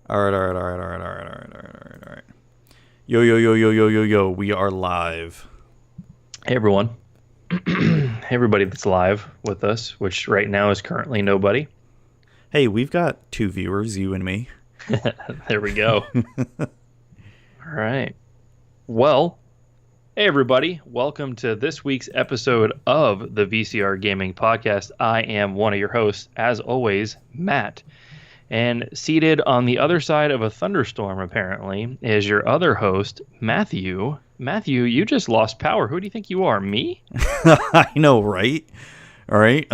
All right, all right, all right, all right, all right, all right, all right, all right. Yo, yo, yo, yo, yo, yo, yo. We are live. Hey everyone. Hey everybody that's live with us, which right now is currently nobody. Hey, we've got 2 viewers, you and me. There we go. All right. Well, hey everybody. Welcome to this week's episode of the VCR Gaming Podcast. I am one of your hosts, as always, Matt. And seated on the other side of a thunderstorm, apparently, is your other host, Matthew. Matthew, you just lost power. Who do you think you are? Me? I know, right? All right.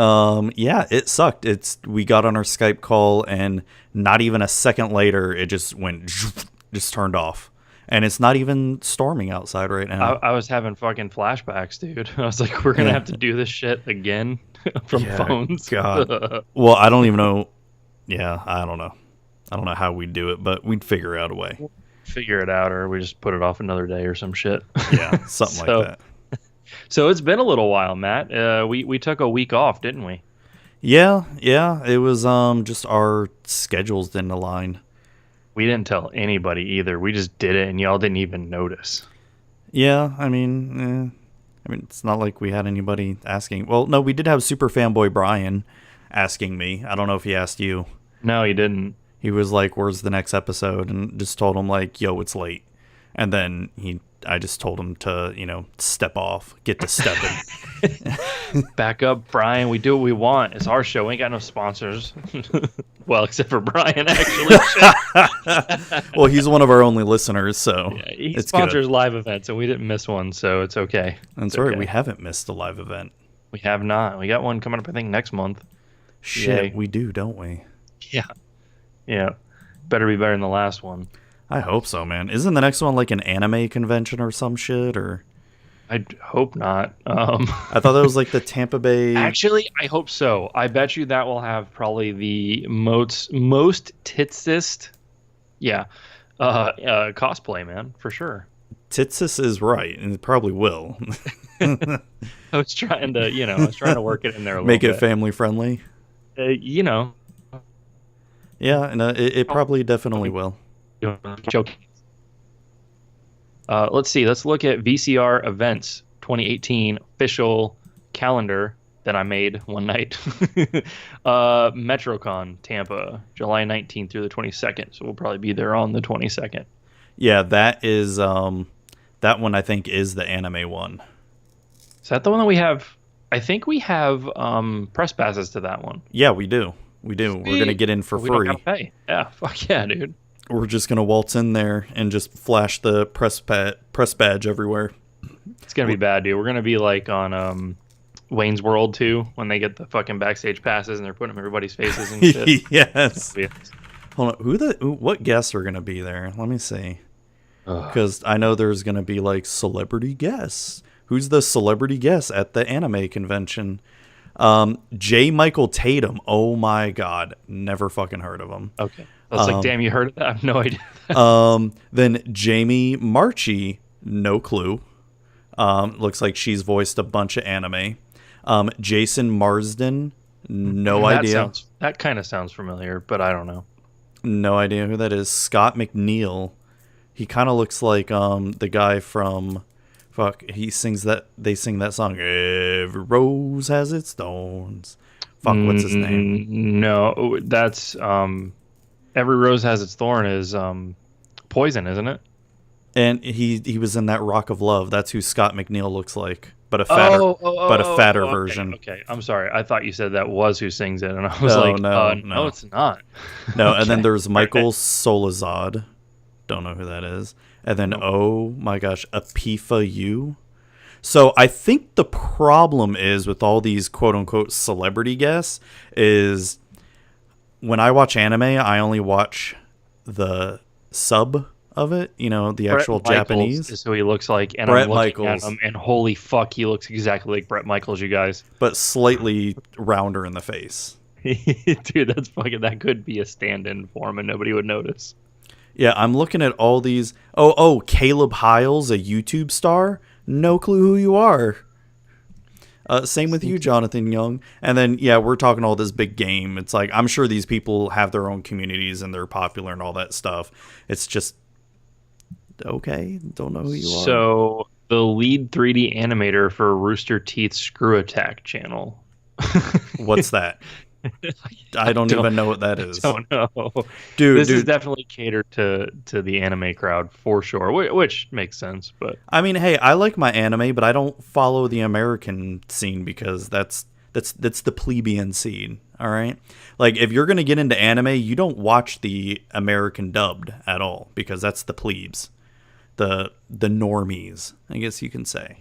Yeah, it sucked. We got on our Skype call and not even a second later it just just turned off. And it's not even storming outside right now. I was having fucking flashbacks, dude. I was like, we're gonna have to do this shit again from phones. God. Well, I don't even know. Yeah, I don't know. I don't know how we'd do it, but we'd figure out a way. Figure it out, or we just put it off another day or some shit. Yeah, something like that. So it's been a little while, Matt. We took a week off, didn't we? Yeah. It was just our schedules didn't align. We didn't tell anybody either. We just did it, and y'all didn't even notice. Yeah, I mean, it's not like we had anybody asking. Well, no, we did have Super Fanboy Brian asking me. I don't know if he asked you. No, he didn't. He was like, "Where's the next episode?" And just told him like, "Yo, it's late." And then I just told him to, step off, get to stepping. Back up, Brian. We do what we want. It's our show. We ain't got no sponsors. Well, except for Brian, actually. Well, he's one of our only listeners, so yeah, he it's sponsors good. live events, and we didn't miss one, so it's okay. That's it's right. okay. We haven't missed a live event. We have not. We got one coming up, I think, next month. Shit, Yay. We do, don't we? Yeah. Better be better than the last one. I hope so, man. Isn't the next one like an anime convention or some shit? Or I hope not. I thought that was like the Tampa Bay. Actually, I hope so. I bet you that will have probably the most titsist, cosplay, man, for sure. Titsis is right, and it probably will. I was trying to work it in there a little Make bit. it family friendly. Yeah, and it probably definitely will. Joking. Let's see. Let's look at VCR events 2018 official calendar that I made one night. MetroCon Tampa, July 19th through the 22nd. So we'll probably be there on the 22nd. Yeah, that is that one I think is the anime one. Is that the one that we have? I think we have press passes to that one. Yeah, we do. We're gonna get in for we free. Don't gotta pay. Yeah, fuck yeah, dude. We're just gonna waltz in there and just flash the press badge everywhere. It's gonna be bad, dude. We're gonna be like on Wayne's World 2 when they get the fucking backstage passes and they're putting them in everybody's faces and shit. Yes. Hold on. What guests are gonna be there? Let me see. Because I know there's gonna be like celebrity guests. Who's the celebrity guest at the anime convention? J. Michael Tatum. Oh my god, never fucking heard of him. Okay, I was like, damn, you heard of that? I have no idea. Then Jamie Marchi, no clue. Looks like she's voiced a bunch of anime. Jason Marsden, no idea. That kind of sounds familiar, but I don't know. No idea who that is. Scott McNeil, he kind of looks like the guy from. They sing that song, Every Rose Has Its Thorns. What's his name? No, that's Every Rose Has Its Thorn is Poison, isn't it? And he was in that Rock of Love. That's who Scott McNeil looks like, but a fatter version. Okay, I'm sorry. I thought you said that was who sings it, and I was no, it's not. No, okay. And then there's Michael Solazad. Don't know who that is. And then, oh my gosh, Apifa U. So I think the problem is with all these quote-unquote celebrity guests is when I watch anime, I only watch the sub of it, the actual Bret Japanese. Michaels is who he looks like, and Bret I'm looking Michaels. at him, and holy fuck, he looks exactly like Bret Michaels, you guys. But slightly rounder in the face. Dude, that could be a stand-in for him, and nobody would notice. Yeah, I'm looking at all these. Oh, Caleb Hiles, a YouTube star. No clue who you are. Same with you, Jonathan Young. And then, yeah, we're talking all this big game. It's like, I'm sure these people have their own communities and they're popular and all that stuff. It's just, okay, don't know who you are. So, the lead 3D animator for Rooster Teeth's Screw Attack channel. What's that? I don't even know what that is. I don't know. Dude, this is definitely catered to the anime crowd for sure, which makes sense. But I mean, hey, I like my anime, but I don't follow the American scene because that's the plebeian scene. All right, like if you're gonna get into anime, you don't watch the American dubbed at all because that's the plebes, the normies, I guess you can say.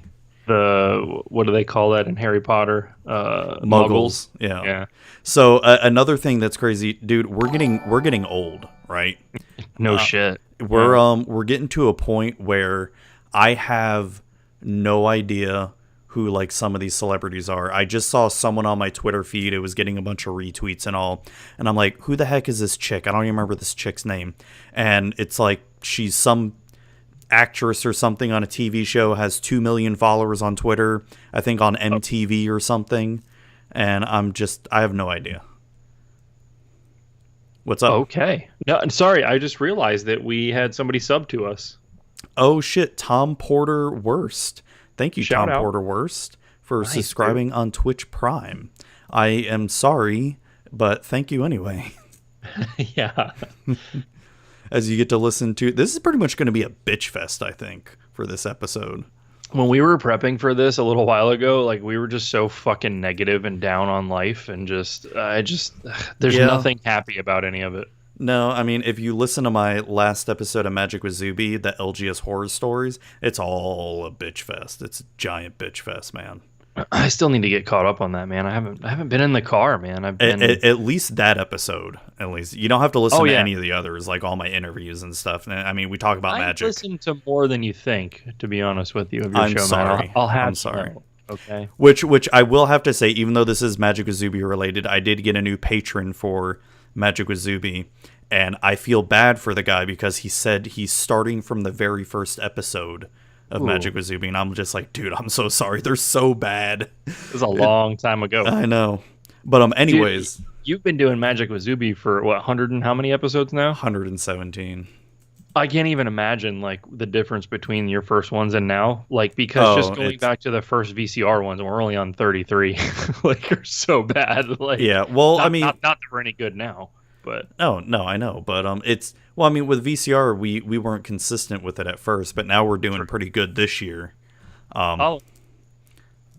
What do they call that in Harry Potter? Muggles. Yeah. So another thing that's crazy, dude, we're getting old, right? No shit. We're getting to a point where I have no idea who like some of these celebrities are. I just saw someone on my Twitter feed. It was getting a bunch of retweets and all, and I'm like, who the heck is this chick? I don't even remember this chick's name, and it's like she's some actress or something on a TV show, has 2 million followers on Twitter, I think on MTV or something, and I have no idea. What's up? Okay. No, I'm sorry, I just realized that we had somebody sub to us. Oh shit, Tom Porter Worst. Thank you, Shout Tom out. Porter Worst, for Nice, subscribing dude. on Twitch Prime. I am sorry, but thank you anyway. Yeah. As you get to listen to, this is pretty much going to be a bitch fest, I think, for this episode. When we were prepping for this a little while ago, like we were just so fucking negative and down on life, and there's nothing happy about any of it. No, I mean, if you listen to my last episode of Magic with Zuby, the LGS horror stories, it's all a bitch fest. It's a giant bitch fest, man. I still need to get caught up on that, man. I haven't been in the car, man. I've been at least that episode. At least you don't have to listen to yeah. any of the others, like all my interviews and stuff. I mean, we talk about Magic. I listen to more than you think, to be honest with you. Of your I'm show, sorry. man. I'll have I'm sorry. to know, okay. Which I will have to say, even though this is Magic with Zuby related, I did get a new patron for Magic with Zuby, and I feel bad for the guy because he said he's starting from the very first episode of Magic with Zuby, and I'm just like, dude, I'm so sorry. They're so bad. This is a long time ago. I know. But anyways. Dude, you've been doing Magic with Zuby for, 100 and how many episodes now? 117. I can't even imagine, like, the difference between your first ones and now. Like, because just going back to the first VCR ones, and we're only on 33. Like, they're so bad. Like, yeah, well, not, I mean... Not that we're any good now, but... Oh, no, I know. But it's... Well, I mean, with VCR, we weren't consistent with it at first, but now we're doing pretty good this year. Holla.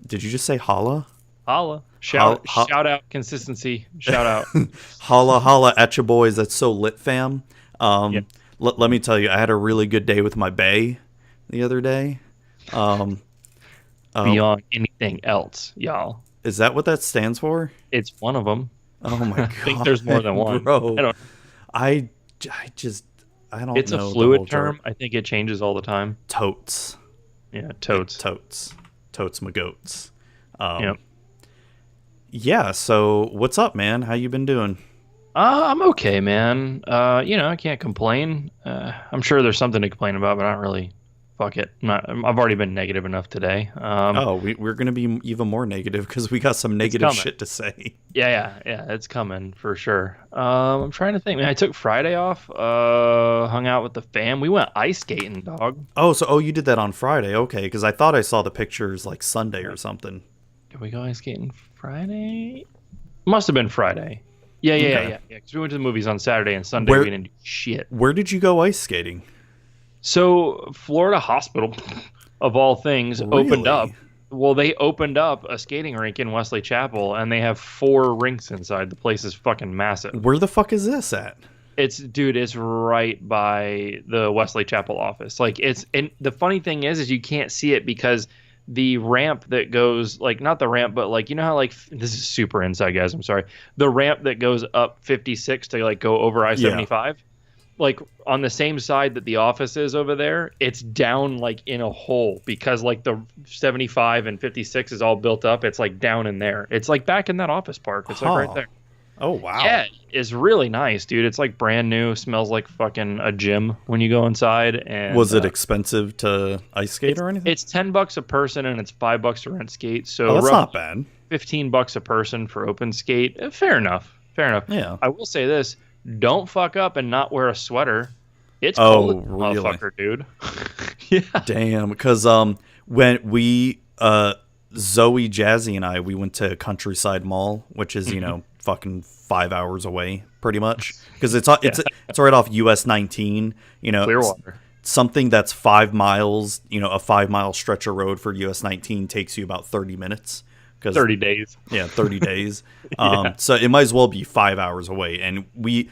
Did you just say holla? Holla. Shout out consistency. Shout out. Holla at your boys. That's so lit, fam. Yep. Let me tell you, I had a really good day with my bae the other day. Beyond anything else, y'all. Is that what that stands for? It's one of them. Oh my god! I think there's more than one, bro. I don't know. It's a fluid term. I think it changes all the time. Totes. Yeah, totes. Totes my goats. Yep. Yeah, so what's up, man? How you been doing? I'm okay, man. I can't complain. I'm sure there's something to complain about, but I don't really. Fuck it. I've already been negative enough today. We're going to be even more negative because we got some negative shit to say. Yeah, it's coming for sure. I'm trying to think. Man, I took Friday off, hung out with the fam. We went ice skating, dog. Oh, you did that on Friday. Okay, because I thought I saw the pictures like Sunday or something. Did we go ice skating Friday? Must have been Friday. Yeah. Because we went to the movies on Saturday and Sunday. We didn't do shit. Where did you go ice skating? So Florida Hospital, of all things, opened up. Well, they opened up a skating rink in Wesley Chapel, and they have 4 rinks inside. The place is fucking massive. Where the fuck is this at? It's right by the Wesley Chapel office. Like and the funny thing is you can't see it because the ramp that goes, like, not the ramp, but like, you know how, like, this is super inside, guys. I'm sorry. The ramp that goes up 56 to like go over I-75. Yeah. Like on the same side that the office is over there, it's down like in a hole because like the 75 and 56 is all built up. It's like down in there. It's like back in that office park. It's like right there. Oh, wow. Yeah, it's really nice, dude. It's like brand new. Smells like fucking a gym when you go inside. And was it expensive to ice skate or anything? It's $10 a person, and it's $5 to rent skate. So that's not bad. $15 a person for open skate. Fair enough. Fair enough. Yeah. I will say this: don't fuck up and not wear a sweater. It's cold, really? motherfucker, dude. Yeah. Damn, because when we Zoe, Jazzy, and I, we went to Countryside Mall, which is fucking 5 hours away, pretty much, because it's right off US 19. Clearwater. Something that's 5 miles. A 5 mile stretch of road for US 19 takes you about 30 minutes. 30 days. Yeah, 30 days. Yeah. So it might as well be 5 hours away, and we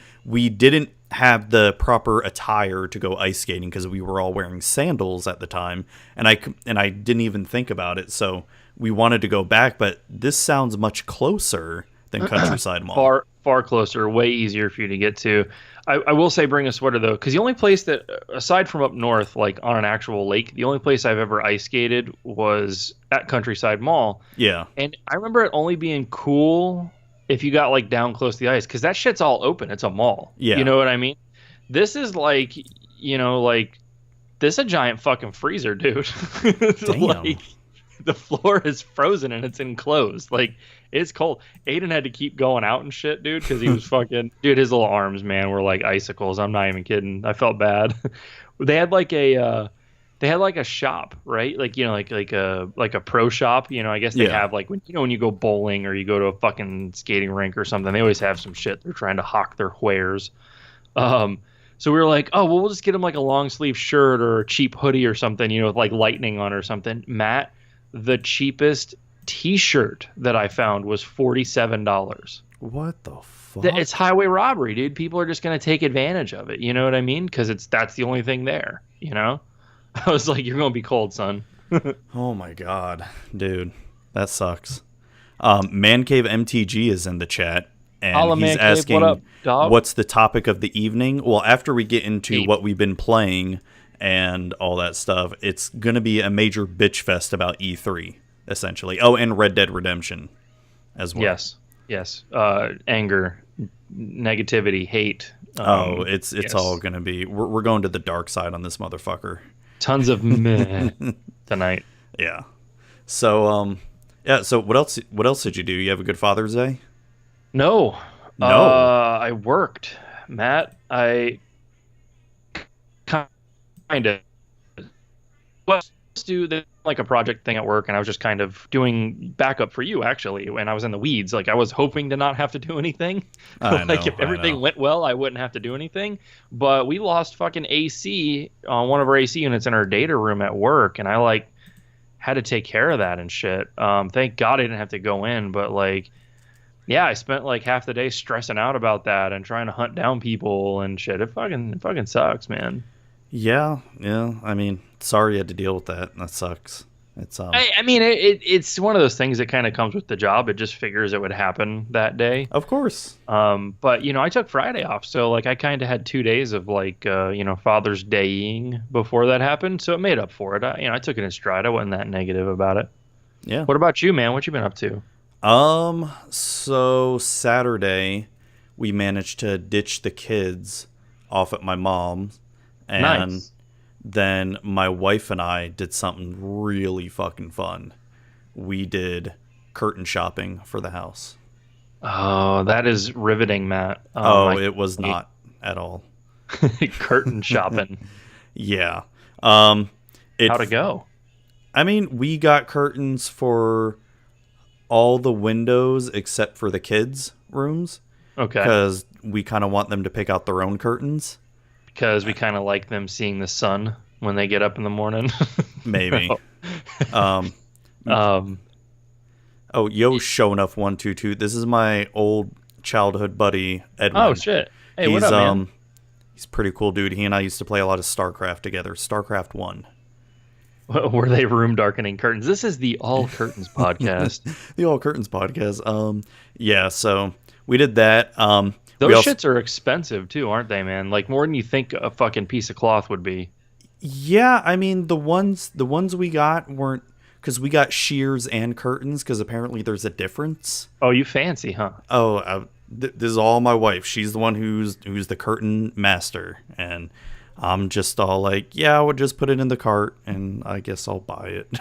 didn't have the proper attire to go ice skating because we were all wearing sandals at the time, and I didn't even think about it. So we wanted to go back, but this sounds much closer than Countryside Mall. Far closer, way easier for you to get to. I will say bring a sweater, though, because the only place that, aside from up north, like on an actual lake, the only place I've ever ice skated was at Countryside Mall. Yeah. And I remember it only being cool if you got like down close to the ice, because that shit's all open. It's a mall. Yeah. You know what I mean? This is like, this is a giant fucking freezer, dude. Damn. Like, the floor is frozen and it's enclosed. Like, it's cold. Aiden had to keep going out and shit, dude, because he was fucking... Dude, his little arms, man, were like icicles. I'm not even kidding. I felt bad. They had like a... They had like a shop, right? Like, like a pro shop. I guess they have like when you go bowling or you go to a fucking skating rink or something, they always have some shit. They're trying to hawk their wares. So we were like, oh, well, we'll just get them like a long sleeve shirt or a cheap hoodie or something, with like lightning on or something. Matt, the cheapest T-shirt that I found was $47. What the fuck? It's highway robbery, dude. People are just gonna take advantage of it. You know what I mean? Because that's the only thing there. I was like, you're gonna be cold, son. Oh my god, dude, that sucks. Man Cave MTG is in the chat, and he's asking, what up, dog? What's the topic of the evening? Well, after we get into what we've been playing and all that stuff, it's gonna be a major bitch fest about E3, essentially. Oh, and Red Dead Redemption as well. Yes. Anger, negativity, hate. It's all gonna be. We're going to the dark side on this motherfucker. Tons of meh tonight. Yeah. So So what else did you do? You have a good Father's Day? No. I worked, Matt. I kind of was do like a project thing at work, and I was just kind of doing backup for you, actually, when I was in the weeds. Like, I was hoping to not have to do anything. If everything went well, I wouldn't have to do anything. But we lost fucking AC on one of our AC units in our data room at work, and I had to take care of that and shit. Thank God I didn't have to go in, but I spent half the day stressing out about that and trying to hunt down people and shit. It fucking sucks, man. Yeah. I mean, sorry you had to deal with that. That sucks. It's it's one of those things that kind of comes with the job. It just figures it would happen that day. Of course. But I took Friday off, so I kind of had 2 days of Father's Day-ing before that happened, so it made up for it. I took it in stride. I wasn't that negative about it. Yeah. What about you, man? What you been up to? So Saturday we managed to ditch the kids off at my mom's, and nice. Then my wife and I did something really fucking fun. We did curtain shopping for the house. Oh, that is riveting, Matt. It was not at all. Curtain shopping. Yeah. How'd it go? I mean, we got curtains for all the windows except for the kids' rooms. Okay. Because we kind of want them to pick out their own curtains. Because we kind of like them seeing the sun when they get up in the morning. Maybe. Show enough 122. This is my old childhood buddy Edwin. Oh shit! Hey, what up, man? He's a pretty cool dude. He and I used to play a lot of StarCraft together. StarCraft 1. Were they room darkening curtains? This is the All Curtains podcast. The All Curtains podcast. Yeah. So we did that. Those shits are expensive too, aren't they, man? More than you think a fucking piece of cloth would be. Yeah, I mean the ones we got weren't, because we got shears and curtains, because apparently there's a difference. Oh, you fancy, huh? Oh, this is all my wife. She's the one who's the curtain master, and I'm just all like, yeah, I would just put it in the cart, and I guess I'll buy it.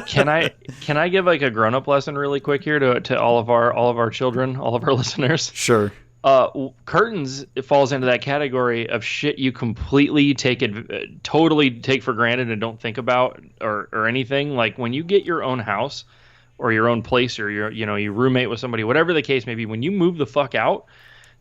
Can I give like a grown up lesson really quick here to all of our children, all of our listeners? Sure. Curtains, it falls into that category of shit you completely totally take for granted and don't think about or anything. Like when you get your own house or your own place, or you roommate with somebody, whatever the case may be, when you move the fuck out,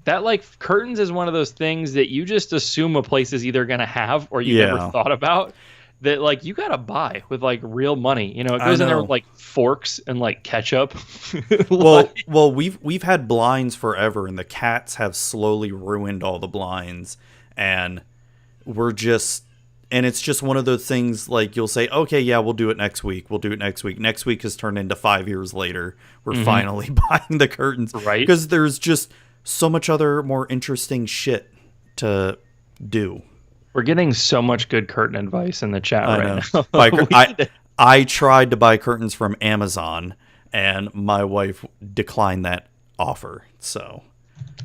that like curtains is one of those things that you just assume a place is either going to have or you never thought about, that like you got to buy with like real money. It goes in there with like forks and like ketchup. Well, we've had blinds forever, and the cats have slowly ruined all the blinds, and it's just one of those things, like you'll say, okay, yeah, we'll do it next week. Next week has turned into 5 years later. We're finally buying the curtains. Right. Because there's just so much other more interesting shit to do. We're getting so much good curtain advice in the chat right now. I tried to buy curtains from Amazon, and my wife declined that offer. So,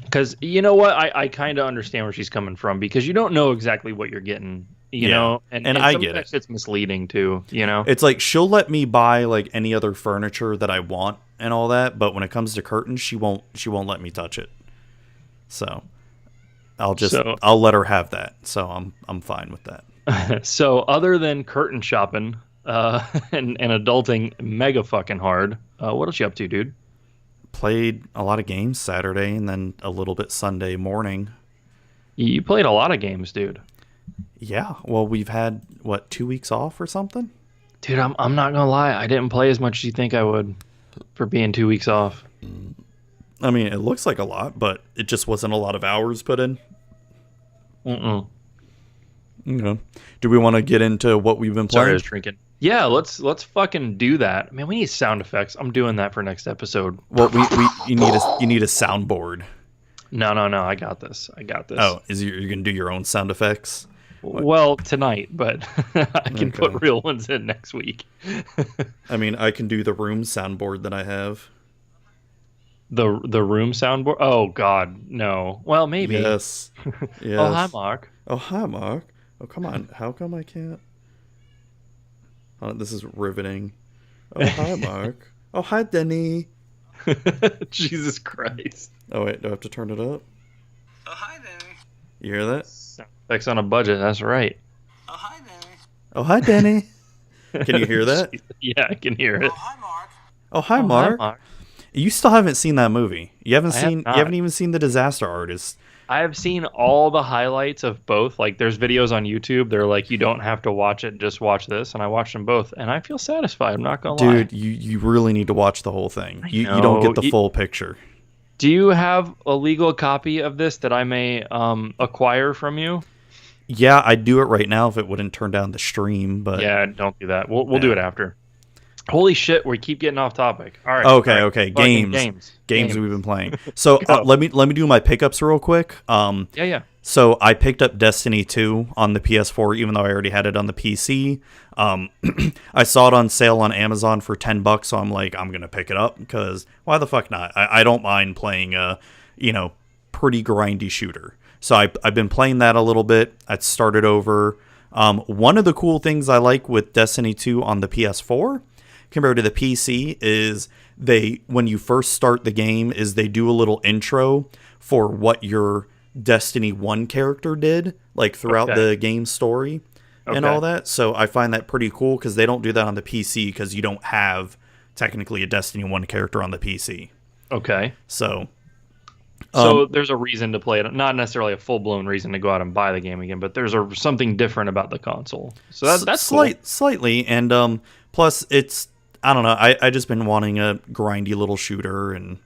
because you know what, I kind of understand where she's coming from, because you don't know exactly what you're getting. You know, and I get it. It's misleading too. It's like she'll let me buy like any other furniture that I want and all that, but when it comes to curtains, she won't let me touch it. So I'll let her have that. So I'm fine with that. So other than curtain shopping and adulting mega fucking hard, what else you up to, dude? Played a lot of games Saturday and then a little bit Sunday morning. You played a lot of games, dude. Yeah, well, we've had 2 weeks off or something. Dude, I'm not gonna lie, I didn't play as much as you think I would for being 2 weeks off. I mean, it looks like a lot, but it just wasn't a lot of hours put in. Okay. Do we want to get into what we've been playing? Sorry, I was drinking. Yeah, let's fucking do that. Man, we need sound effects. I'm doing that for next episode. Well, you need a soundboard. No, I got this. Oh, you're gonna do your own sound effects? Well, tonight, but I can put real ones in next week. I mean, I can do the room soundboard that I have. The room soundboard? Oh, God, no. Well, maybe. Yes. Oh, hi, Mark. Oh, come on. How come I can't? Oh, this is riveting. Oh, hi, Mark. Oh, hi, Denny. Jesus Christ. Oh, wait, do I have to turn it up? Oh, hi, Denny. You hear that? Effects on a budget, that's right. Oh, hi, Denny. Oh, hi, Denny. Can you hear that? Yeah, I can hear it. Oh, hi, Mark. Oh, hi, Mark. You still haven't seen that movie. You haven't even seen The Disaster Artist. I have seen all the highlights of both. Like, there's videos on YouTube. They're like, you don't have to watch it, just watch this. And I watched them both, and I feel satisfied. I'm not gonna lie. Dude, you really need to watch the whole thing. You don't get the full picture. Do you have a legal copy of this that I may acquire from you? Yeah, I'd do it right now if it wouldn't turn down the stream. But yeah, don't do that. We'll do it after. Holy shit, we keep getting off topic. All right. Okay. Games we've been playing. So let me do my pickups real quick. Yeah. So I picked up Destiny 2 on the PS4, even though I already had it on the PC. I saw it on sale on Amazon for $10, so I'm like, I'm gonna pick it up because why the fuck not? I don't mind playing a pretty grindy shooter. So I've been playing that a little bit. I started over. One of the cool things I like with Destiny 2 on the PS4 compared to the PC is when you first start the game, is they do a little intro for what your Destiny 1 character did, like throughout the game story and all that. So I find that pretty cool because they don't do that on the PC because you don't have technically a Destiny 1 character on the PC. Okay. So there's a reason to play it, not necessarily a full-blown reason to go out and buy the game again, but there's something different about the console. So that's cool. Slightly, and plus it's, I don't know, I just been wanting a grindy little shooter, and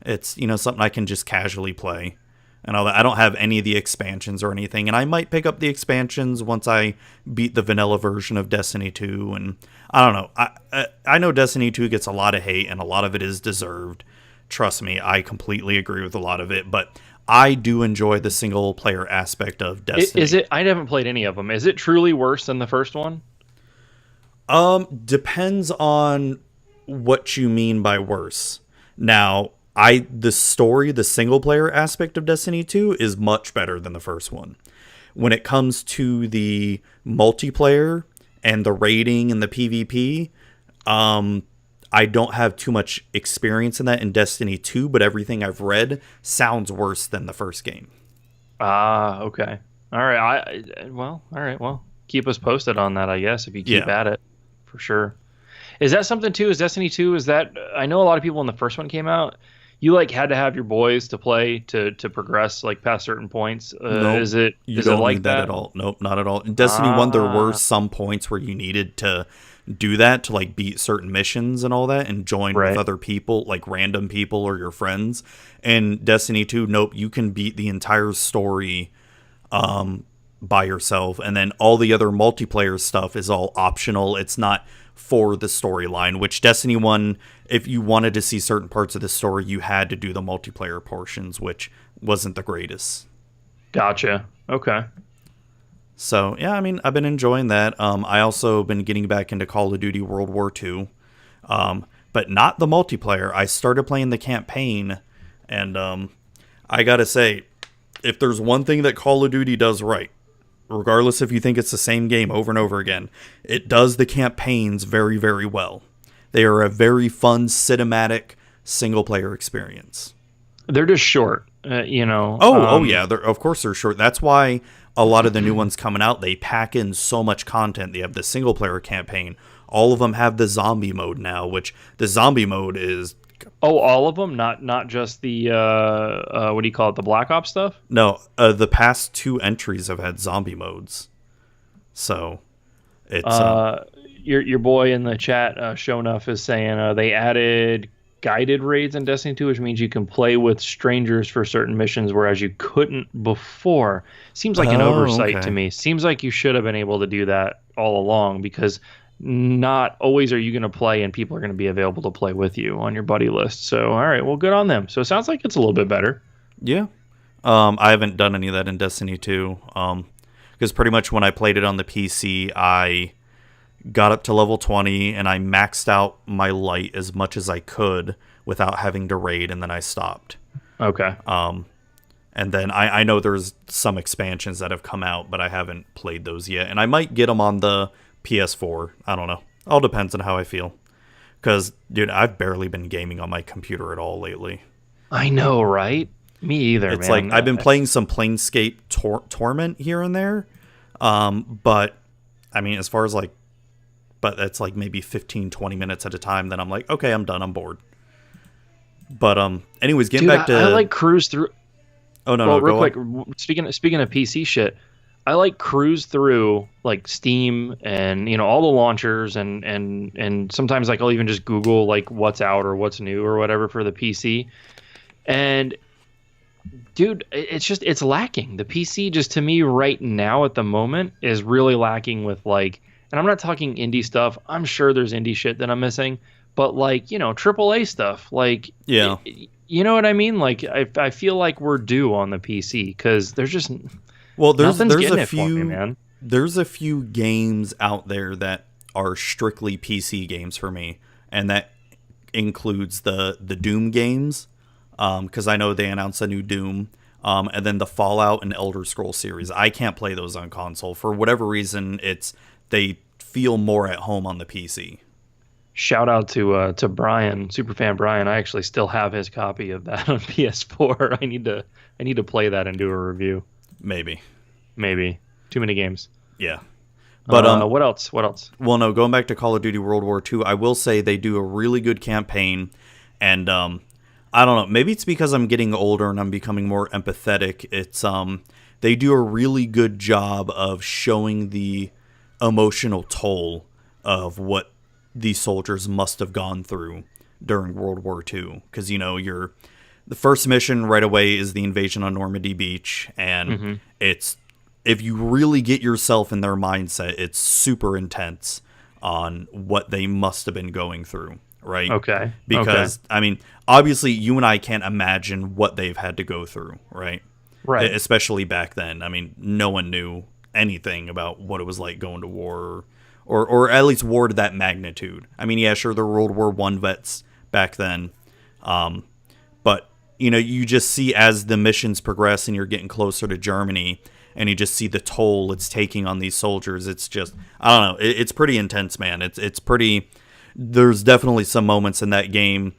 it's something I can just casually play and all that. I don't have any of the expansions or anything, and I might pick up the expansions once I beat the vanilla version of Destiny 2, and I don't know. I know Destiny 2 gets a lot of hate, and a lot of it is deserved. Trust me, I completely agree with a lot of it, but I do enjoy the single player aspect of Destiny. Is it? I haven't played any of them. Is it truly worse than the first one? Depends on what you mean by worse. Now, the story, the single player aspect of Destiny 2 is much better than the first one. When it comes to the multiplayer and the raiding and the PvP, I don't have too much experience in that in Destiny 2, but everything I've read sounds worse than the first game. Okay. All right. All right. Well, keep us posted on that, I guess, if you keep at it, for sure. Is that something too? Is Destiny 2, I know a lot of people when the first one came out, you like had to have your boys to play to progress like past certain points. Nope, is it don't like need that at all? Nope, not at all. In Destiny 1, there were some points where you needed to do that to like beat certain missions and all that and join with other people, like random people or your friends. And Destiny 2, nope, you can beat the entire story by yourself, and then all the other multiplayer stuff is all optional. It's not for the storyline, which Destiny 1, if you wanted to see certain parts of the story, you had to do the multiplayer portions, which wasn't the greatest. Gotcha. Okay. So, yeah, I mean, I've been enjoying that. I also been getting back into Call of Duty World War II, but not the multiplayer. I started playing the campaign, and I gotta say, if there's one thing that Call of Duty does right, regardless if you think it's the same game over and over again, it does the campaigns very, very well. They are a very fun, cinematic, single-player experience. They're just short, you know. Oh, yeah, of course they're short. That's why a lot of the new ones coming out, they pack in so much content. They have the single-player campaign. All of them have the zombie mode now, which the zombie mode is... Oh, all of them? Not just the, what do you call it, the Black Ops stuff? No, the past 2 entries have had zombie modes. So, it's... Your boy in the chat, Show Enough, is saying they added guided raids in Destiny 2, which means you can play with strangers for certain missions, whereas you couldn't before. Seems like an oversight to me. Seems like you should have been able to do that all along, because not always are you going to play and people are going to be available to play with you on your buddy list. So, all right, well, good on them. So it sounds like it's a little bit better. Yeah. I haven't done any of that in Destiny 2. Because pretty much when I played it on the PC, I got up to level 20 and I maxed out my light as much as I could without having to raid, and then I stopped. Okay. And then I know there's some expansions that have come out, but I haven't played those yet. And I might get them on the PS4. I don't know. All depends on how I feel. Because, dude, I've barely been gaming on my computer at all lately. I know, right? Me either, it's man. Like, I've been playing some Planescape Torment here and there. But, I mean, as far as, like, but that's, like, maybe 15, 20 minutes at a time. Then I'm like, okay, I'm done. I'm bored. But, anyways, getting back to... I like cruise through... Oh, no, well, no, real quick, speaking of PC shit, I like cruise through like Steam and, you know, all the launchers and sometimes like I'll even just Google like what's out or what's new or whatever for the PC. And dude, it's lacking. The PC just, to me right now at the moment, is really lacking with like, and I'm not talking indie stuff. I'm sure there's indie shit that I'm missing, but like, you know, AAA stuff, like, yeah. You know what I mean? Like, I feel like we're due on the PC because there's just... Well, there's a few me, man. There's a few games out there that are strictly PC games for me, and that includes the Doom games, because I know they announced a new Doom, and then the Fallout and Elder Scrolls series. I can't play those on console for whatever reason. They feel more at home on the PC. Shout out to Brian, Superfan Brian. I actually still have his copy of that on PS4. I need to play that and do a review. Maybe. Too many games. Yeah. But what else? Well, no, going back to Call of Duty World War II, I will say they do a really good campaign, and I don't know, maybe it's because I'm getting older and I'm becoming more empathetic. It's they do a really good job of showing the emotional toll of what these soldiers must have gone through during World War II, because, you know, the first mission right away is the invasion on Normandy Beach, and it's, if you really get yourself in their mindset, it's super intense on what they must have been going through, right? Okay. Because, I mean, obviously you and I can't imagine what they've had to go through, right? Right. Especially back then. I mean, no one knew anything about what it was like going to war, or at least war to that magnitude. I mean, yeah, sure, there were World War I vets back then, but you just see as the missions progress and you're getting closer to Germany, and you just see the toll it's taking on these soldiers. It's just, I don't know, it's pretty intense, man. It's pretty. There's definitely some moments in that game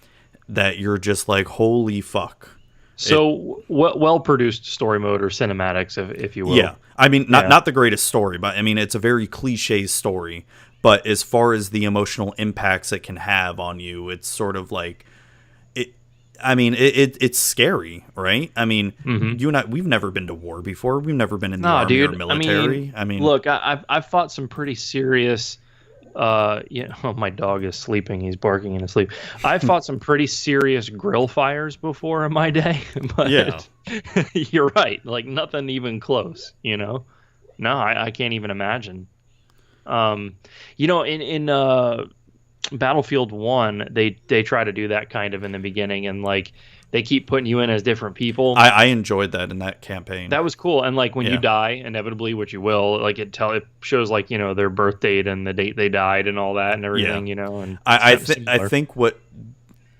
that you're just like, holy fuck. So, well-produced story mode or cinematics, if you will. Yeah, I mean, not the greatest story, but I mean, it's a very cliche story. But as far as the emotional impacts it can have on you, it's sort of like, it's scary, right? I mean, you and I, we've never been to war before. We've never been in the army or military. I mean, look, I've fought some pretty serious. My dog is sleeping. He's barking in his sleep. I've fought some pretty serious grill fires before in my day. But yeah, you're right. Like nothing even close. No, I can't even imagine. In Battlefield 1, they try to do that kind of in the beginning, and like they keep putting you in as different people. I enjoyed that in that campaign. That was cool. And like when you die, inevitably, which you will, like it shows like, their birth date and the date they died and all that and everything, And I think what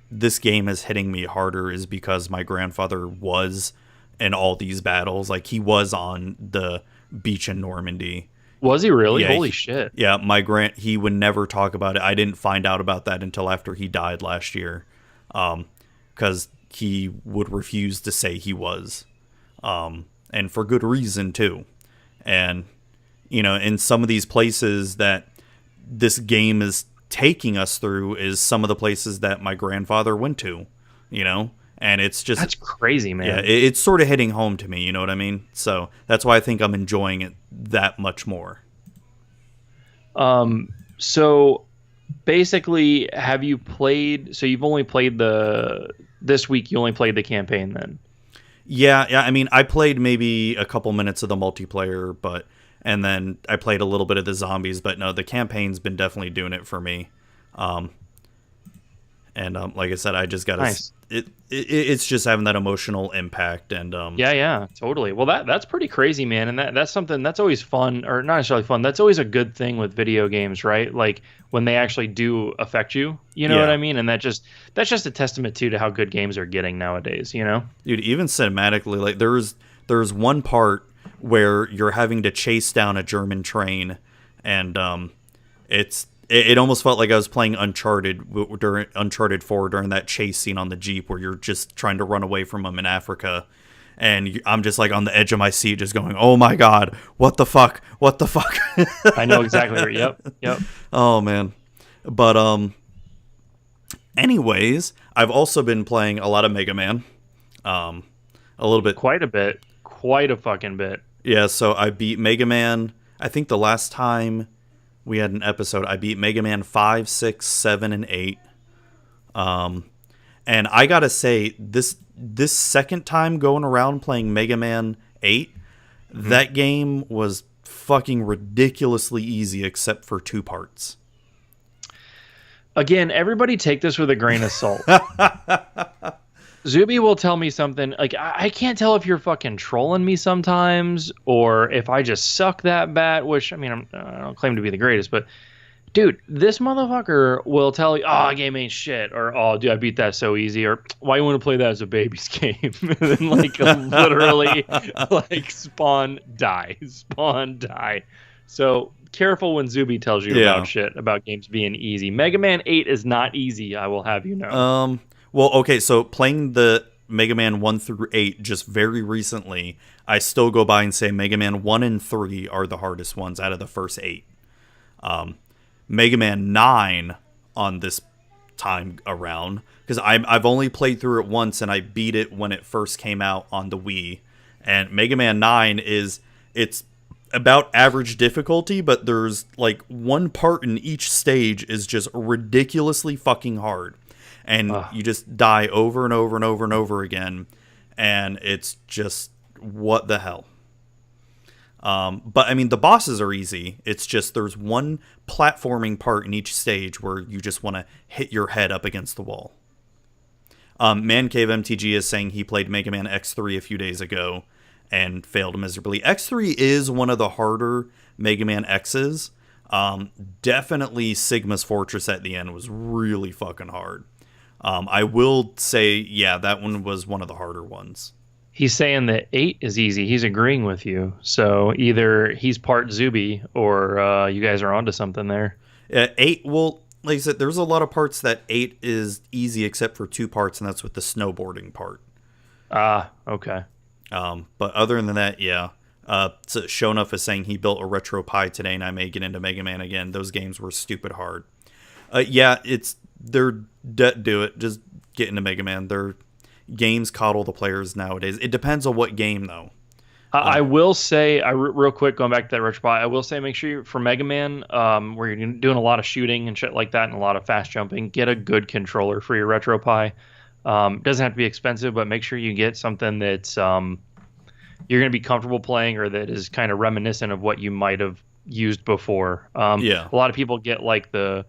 this game is hitting me harder is because my grandfather was in all these battles. Like he was on the beach in Normandy. Was he really? Yeah, Holy shit. Yeah, he would never talk about it. I didn't find out about that until after he died last year. Because he would refuse to say he was. And for good reason, too. And, in some of these places that this game is taking us through is some of the places that my grandfather went to, And it's just... That's crazy, man. Yeah, it's sort of hitting home to me, you know what I mean? So that's why I think I'm enjoying it that much more. So basically, have you played... So you've only played this week you only played the campaign then? Yeah. I mean, I played maybe a couple minutes of the multiplayer, and then I played a little bit of the zombies, but no, the campaign's been definitely doing it for me. Like I said, I just got nice. It's just having that emotional impact, and yeah, totally. Well, that's pretty crazy, man, and that's something that's always fun, or not necessarily fun. That's always a good thing with video games, right? Like when they actually do affect you, you know what I mean? And that's just a testament to how good games are getting nowadays, Dude, even cinematically, like there's one part where you're having to chase down a German train, and it almost felt like I was playing Uncharted 4 during that chase scene on the Jeep where you're just trying to run away from them in Africa. And I'm just like on the edge of my seat just going, oh my God, what the fuck? What the fuck? I know exactly where, yep. Oh man. But anyways, I've also been playing a lot of Mega Man. A little bit. Quite a fucking bit. Yeah, so I beat Mega Man, I think the last time we had an episode, I beat Mega Man 5, 6, 7, and 8. And I gotta say, this second time going around playing Mega Man 8, that game was fucking ridiculously easy except for 2 parts. Again, everybody take this with a grain of salt. Zuby will tell me something, like, I can't tell if you're fucking trolling me sometimes, or if I just suck that bad, which, I mean, I don't claim to be the greatest, but, dude, this motherfucker will tell you, oh, game ain't shit, or, oh, dude, I beat that so easy, or, why you want to play that as a baby's game? And then, like, literally, like, spawn, die. So, careful when Zuby tells you about shit, about games being easy. Mega Man 8 is not easy, I will have you know. Well, okay, so playing the Mega Man 1 through 8 just very recently, I still go by and say Mega Man 1 and 3 are the hardest ones out of the first 8. Mega Man 9 on this time around, because I've only played through it once and I beat it when it first came out on the Wii. And Mega Man 9 it's about average difficulty, but there's like one part in each stage is just ridiculously fucking hard. And you just die over and over and over and over again. And it's just, what the hell? But, I mean, the bosses are easy. It's just there's one platforming part in each stage where you just want to hit your head up against the wall. Man Cave MTG is saying he played Mega Man X3 a few days ago and failed miserably. X3 is one of the harder Mega Man X's. Definitely Sigma's Fortress at the end was really fucking hard. I will say, yeah, that one was one of the harder ones. He's saying that 8 is easy. He's agreeing with you. So either he's part Zuby or you guys are onto something there. 8, well, like I said, there's a lot of parts that 8 is easy except for 2 parts, and that's with the snowboarding part. Ah, okay. But other than that, yeah. So Shonuff is saying he built a RetroPie today, and I may get into Mega Man again. Those games were stupid hard. Yeah, do it. Just get into Mega Man. Games coddle the players nowadays. It depends on what game, though. I will say, real quick, going back to that RetroPie, I will say make sure for Mega Man, where you're doing a lot of shooting and shit like that and a lot of fast jumping, get a good controller for your RetroPie. Doesn't have to be expensive, but make sure you get something that's you're going to be comfortable playing or that is kind of reminiscent of what you might have used before. Yeah. A lot of people get like the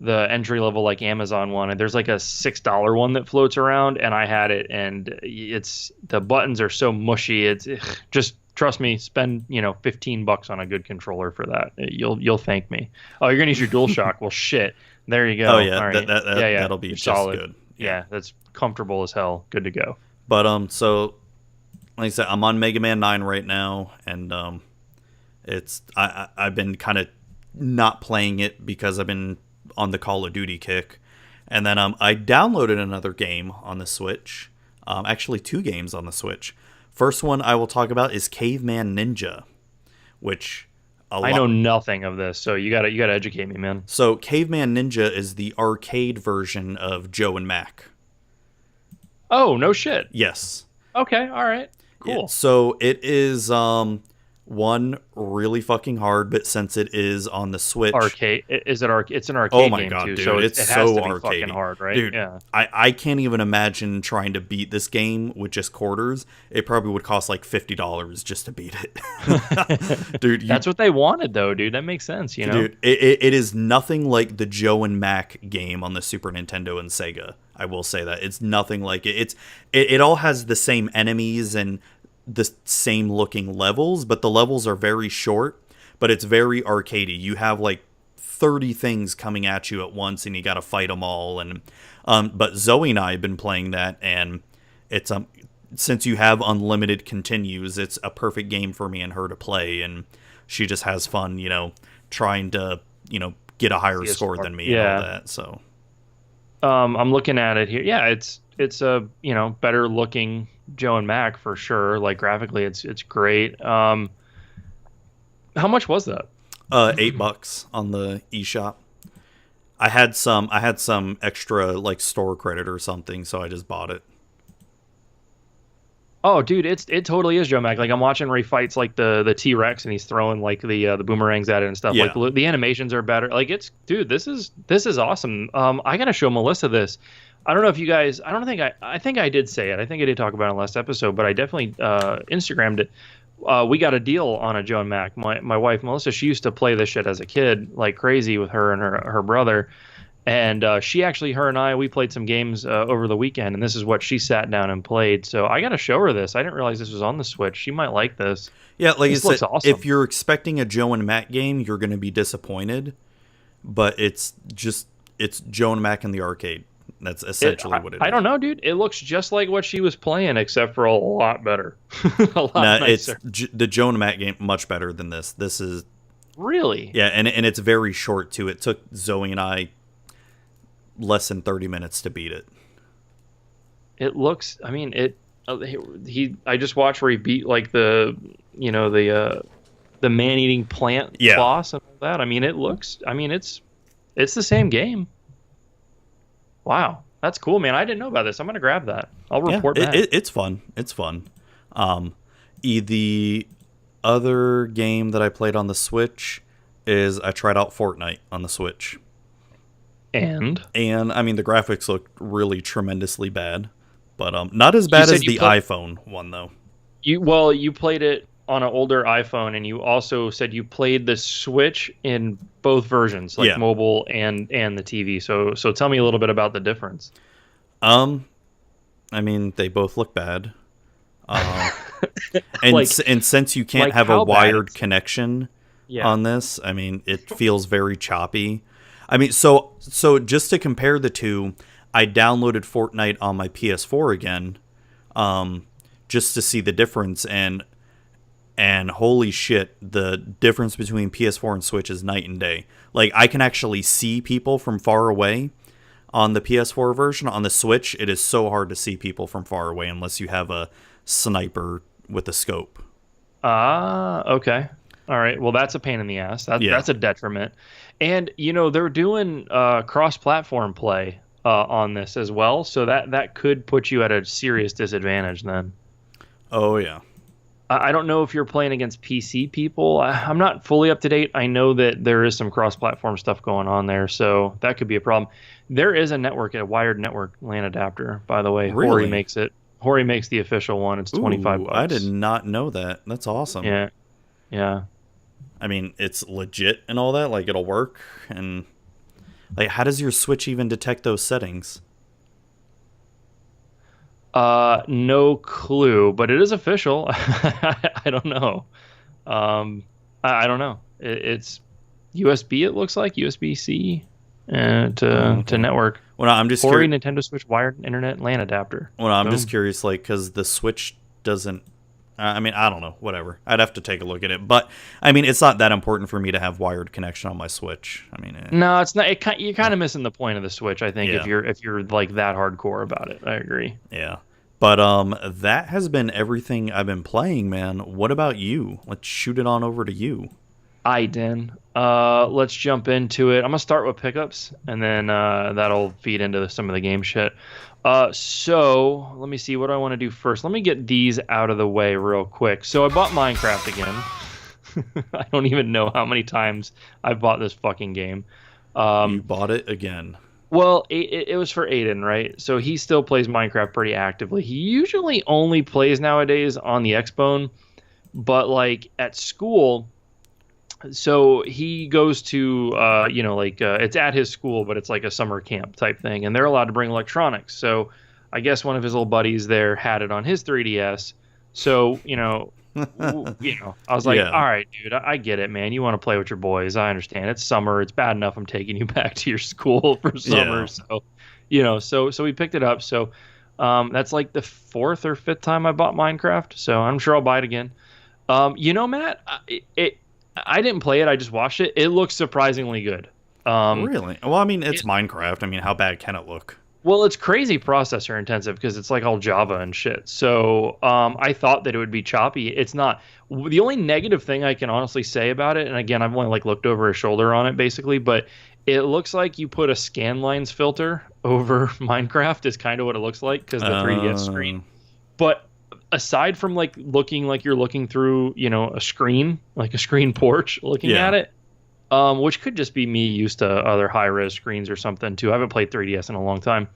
entry level like Amazon one, and there's like a $6 one that floats around, and I had it, and the buttons are so mushy. It's just trust me, spend $15 on a good controller for that. You'll thank me. Oh, you're gonna use your DualShock? Well, shit. There you go. Oh yeah, all right. That'll be just solid. good. Yeah, that's comfortable as hell. Good to go. But so like I said, I'm on Mega Man 9 right now, and I've been kind of not playing it because I've been on the Call of Duty kick. And then I downloaded another game on the Switch. Actually 2 games on the Switch. First one I will talk about is Caveman Ninja, which I know nothing of this, so you gotta educate me, man. So Caveman Ninja is the arcade version of Joe and Mac. Oh, no shit. Yes. Okay, all right. Cool. Yeah, so it is one, really fucking hard, but since it is on the Switch, arcade. It's an arcade my game God, too, dude, so it's it has so to be arcadey. fucking hard, right? Dude, yeah. I can't even imagine trying to beat this game with just quarters. It probably would cost like $50 just to beat it. Dude, that's what they wanted though, dude. That makes sense, you know. Dude, it is nothing like the Joe and Mac game on the Super Nintendo and Sega. I will say that. It's nothing like it. It all has the same enemies and the same looking levels, but the levels are very short, but it's very arcadey. You have like 30 things coming at you at once and you got to fight them all. And but Zoe and I have been playing that, and it's since you have unlimited continues, it's a perfect game for me and her to play, and she just has fun, trying to get a higher score than me and all that. So I'm looking at it here. Yeah, it's a better looking Joe and Mac for sure. Like graphically, it's great. How much was that? $8 on the eShop. I had some extra like store credit or something, so I just bought it. Oh, dude, it totally is Joe Mac. Like I'm watching where he fights like the T-Rex and he's throwing like the boomerangs at it and stuff. Yeah. Like the animations are better. Like this is awesome. I gotta show Melissa this. I don't know if you guys. I think I did say it. I think I did talk about it in the last episode, but I definitely Instagrammed it. We got a deal on a Joe and Mac. My wife Melissa, she used to play this shit as a kid like crazy with her and her brother. And her and I, we played some games over the weekend, and this is what she sat down and played. So I got to show her this. I didn't realize this was on the Switch. She might like this. Yeah, like this I said, awesome. If you're expecting a Joe and Mac game, you're going to be disappointed. But it's Joe and Mac in the arcade. That's essentially what it is. I don't know, dude. It looks just like what she was playing, except for a lot better. A lot nicer. It's the Joe and Mac game much better than this. This is really, yeah, and it's very short too. It took Zoe and I less than 30 minutes to beat it. It looks. I mean, I just watched where he beat like the man-eating plant boss and all that. I mean, it looks. I mean, it's the same game. Wow, that's cool, man. I didn't know about this. I'm gonna grab that. I'll report back. It's fun. It's fun. The other game that I played on the Switch is I tried out Fortnite on the Switch. And I mean, the graphics look really tremendously bad, but not as bad as the iPhone one though. You played it on an older iPhone, and you also said you played the Switch in both versions, like mobile and the TV. So tell me a little bit about the difference. I mean, they both look bad. And since you can't have a wired connection on this, I mean, it feels very choppy. I mean, so just to compare the two, I downloaded Fortnite on my PS4 again, just to see the difference, and holy shit, the difference between PS4 and Switch is night and day. Like, I can actually see people from far away on the PS4 version. On the Switch, it is so hard to see people from far away unless you have a sniper with a scope. Okay. All right. Well, that's a pain in the ass. That's a detriment. And, they're doing cross-platform play on this as well, so that could put you at a serious disadvantage then. Oh, yeah. I don't know if you're playing against PC people. I'm not fully up to date. I know that there is some cross-platform stuff going on there, so that could be a problem. There is a wired network LAN adapter, by the way. Really? Hori makes it. Hori makes the official one. It's $25. I did not know that. That's awesome. Yeah. I mean, it's legit and all that. Like, it'll work. And like, how does your Switch even detect those settings? No clue, but it is official. I don't know. I don't know. It's USB. It looks like USB-C to network. Well, no, I'm just Hori Nintendo Switch wired internet LAN adapter. Well, no, I'm just curious, like, because the Switch doesn't. I mean, I don't know. Whatever. I'd have to take a look at it, but I mean, it's not that important for me to have wired connection on my Switch. I mean, no, it's not. You're kind of missing the point of the Switch, I think. Yeah. If you're like that hardcore about it, I agree. Yeah, but that has been everything I've been playing, man. What about you? Let's shoot it on over to you. Let's jump into it. I'm gonna start with pickups, and then that'll feed into some of the game shit. So let me see what I want to do first. Let me get these out of the way real quick. So I bought Minecraft again. I don't even know how many times I've bought this fucking game. You bought it again. Well, it was for Aiden, right? So he still plays Minecraft pretty actively. He usually only plays nowadays on the Xbone, but like at school. So he goes to, it's at his school, but it's like a summer camp type thing. And they're allowed to bring electronics. So I guess one of his little buddies there had it on his 3DS. So, I was like, all right, dude, I get it, man. You want to play with your boys. I understand. It's summer. It's bad enough I'm taking you back to your school for summer. Yeah. So we picked it up. So that's like the 4th or 5th time I bought Minecraft. So I'm sure I'll buy it again. Matt, I didn't play it. I just watched it. It looks surprisingly good. Really? Well, I mean, it's Minecraft. I mean, how bad can it look? Well, it's crazy processor intensive because it's like all Java and shit. So I thought that it would be choppy. It's not. The only negative thing I can honestly say about it, and again, I've only like looked over his shoulder on it basically, but it looks like you put a scanlines filter over Minecraft is kind of what it looks like because the 3DS screen. But aside from like looking like you're looking through, a screen, like a screen porch looking at it, which could just be me used to other high-res screens or something too. I haven't played 3DS in a long time.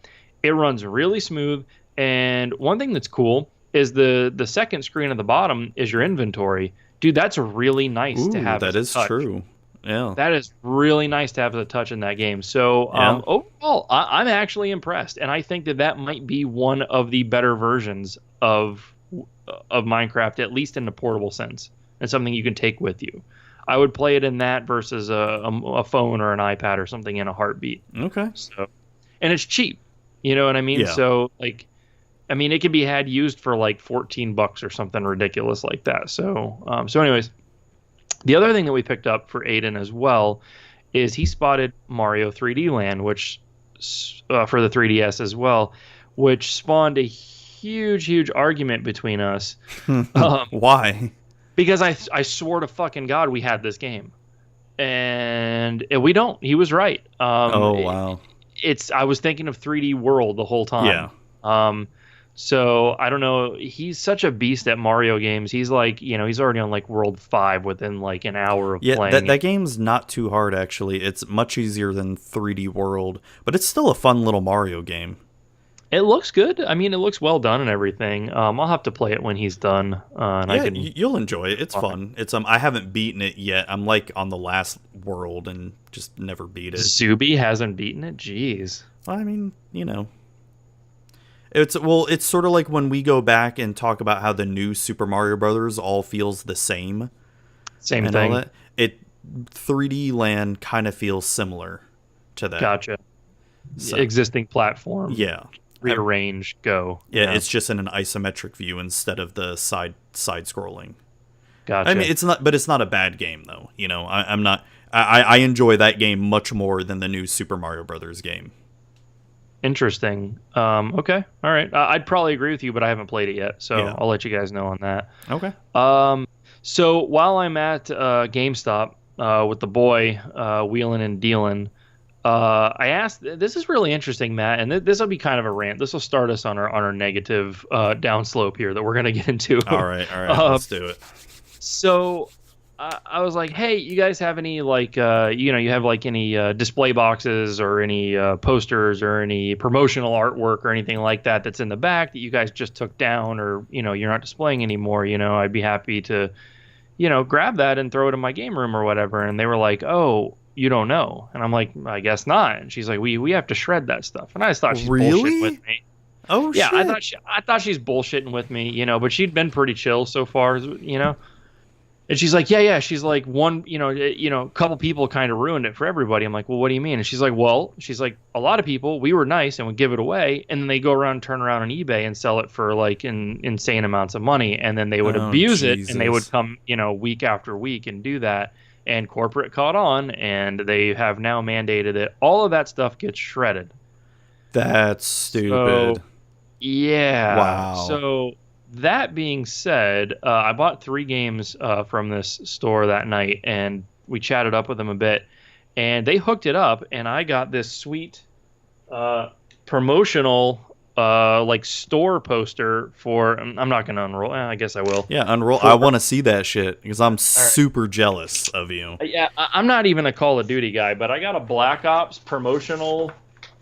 It runs really smooth. And one thing that's cool is the second screen at the bottom is your inventory. Dude, that's really nice to have. That is true. Yeah. That is really nice to have as a touch in that game. So overall, I'm actually impressed. And I think that might be one of the better versions of Minecraft, at least in the portable sense, and something you can take with you. I would play it in that versus a phone or an iPad or something in a heartbeat. Okay. So, and it's cheap. You know what I mean? Yeah. So like, I mean, it can be used for like $14 or something ridiculous like that. So, anyways, the other thing that we picked up for Aiden as well is he spotted Mario 3D Land, which for the 3DS as well, which spawned a huge argument between us. Why? Because I swore to fucking God we had this game, and we don't. He was right. Wow. I was thinking of 3D World the whole time. Yeah. So I don't know. He's such a beast at Mario games. He's like, he's already on like World 5 within like an hour of playing. Yeah, that game's not too hard actually. It's much easier than 3D World, but it's still a fun little Mario game. It looks good. I mean, it looks well done and everything. I'll have to play it when he's done. You'll enjoy it. It's fun. It's I haven't beaten it yet. I'm like on the last world and just never beat it. Zuby hasn't beaten it? Jeez. I mean, It's sort of like when we go back and talk about how the new Super Mario Brothers all feels the same. Same thing. 3D Land kind of feels similar to that. Gotcha. existing platform. Yeah. Rearrange, go. Yeah, it's just in an isometric view instead of the side scrolling. Gotcha. I mean, it's not a bad game though. You know, I'm not. I enjoy that game much more than the new Super Mario Brothers game. Interesting. Okay. All right. I'd probably agree with you, but I haven't played it yet, so Yeah. I'll let you guys know on that. Okay. So while I'm at GameStop with the boy wheeling and dealing, I asked. This is really interesting, Matt, and this will be kind of a rant. This will start us on our negative downslope here that we're gonna get into. All right. Let's do it. So I was like, hey, you guys have any like you have like any display boxes or any posters or any promotional artwork or anything like that that's in the back that you guys just took down or you're not displaying anymore? I'd be happy to grab that and throw it in my game room or whatever. And they were like, oh, you don't know. And I'm like, I guess not. And she's like, we have to shred that stuff. And I just thought she's bullshitting with me. Oh yeah, shit. I thought she's bullshitting with me, but she'd been pretty chill so far, And she's like, yeah. She's like, a couple people kind of ruined it for everybody. I'm like, well, what do you mean? And she's like, a lot of people, we were nice and would give it away. And then they go around, turn around on eBay and sell it for like insane amounts of money. And then they would abuse it and they would come, week after week and do that. And corporate caught on and they have now mandated that all of that stuff gets shredded. That's stupid. So, yeah. Wow. So that being said, I bought 3 games from this store that night, and we chatted up with them a bit, and they hooked it up, and I got this sweet promotional like store poster for. I'm not gonna unroll. I guess I will. Yeah, unroll. I want to see that shit because I'm super jealous of you. Yeah, I'm not even a Call of Duty guy, but I got a Black Ops promotional.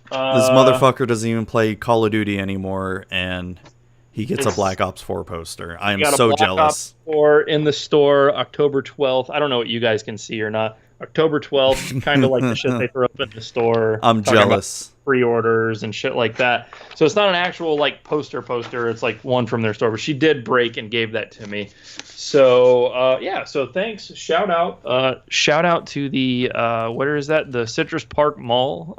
This motherfucker doesn't even play Call of Duty anymore, and he gets a Black Ops 4 poster. I am so jealous. Or in the store, October 12th. I don't know what you guys can see or not. October 12th, kind of like the shit they throw up in the store. I'm jealous. Pre-orders and shit like that. So it's not an actual like poster. It's like one from their store. But she did break and gave that to me. So So thanks. Shout out to the where is that? The Citrus Park Mall,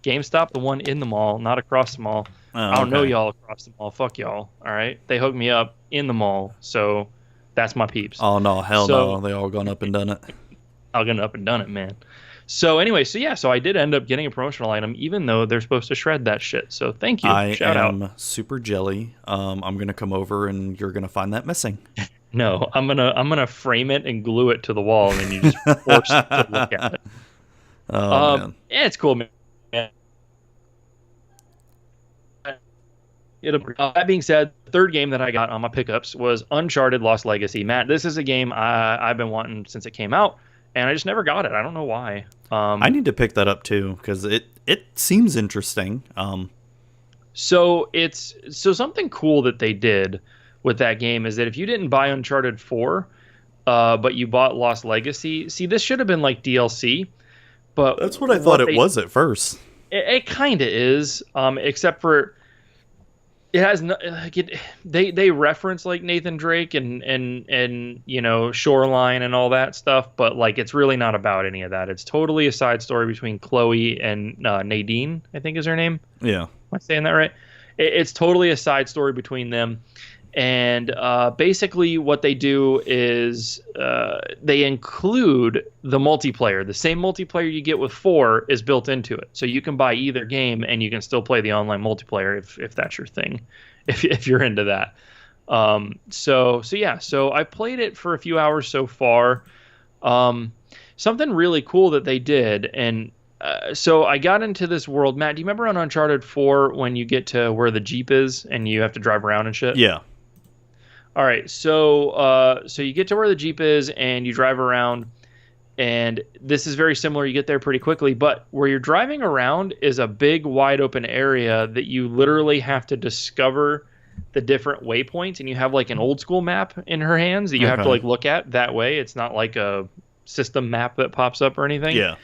GameStop, the one in the mall, not across the mall. Oh, I don't know y'all across the mall. Fuck y'all. All right. They hooked me up in the mall. So that's my peeps. Oh no, hell no. They all gone up and done it. I'll get up and done it, man. So anyway, so I did end up getting a promotional item, even though they're supposed to shred that shit. So thank you. Shout out. I am super jelly. I'm gonna come over and you're gonna find that missing. No, I'm gonna frame it and glue it to the wall, and then you just force it to look at it. Oh man. Yeah, it's cool, man. That being said, the third game that I got on my pickups was Uncharted Lost Legacy. Matt, this is a game I've been wanting since it came out, and I just never got it. I don't know why. I need to pick that up too because it seems interesting. So something cool that they did with that game is that if you didn't buy Uncharted 4, but you bought Lost Legacy, see, this should have been like DLC. But that's what I thought it was at first. It kind of is, except for. It has no, they reference like Nathan Drake and Shoreline and all that stuff, but like it's really not about any of that. It's totally a side story between Chloe and Nadine, I think is her name. Yeah, am I saying that right? It's totally a side story between them, and basically what they do is they include the multiplayer. The same multiplayer you get with 4 is built into it, so you can buy either game and you can still play the online multiplayer if that's your thing, if you're into that. So I played it for a few hours so far. Something really cool that they did, and so I got into this world. Matt, do you remember on Uncharted 4 when you get to where the Jeep is and you have to drive around and shit? Yeah. All right, so you get to where the Jeep is and you drive around, and this is very similar. You get there pretty quickly, but where you're driving around is a big, wide open area that you literally have to discover the different waypoints, and you have like an old school map in her hands that you have to like look at that way. It's not like a system map that pops up or anything. Yeah.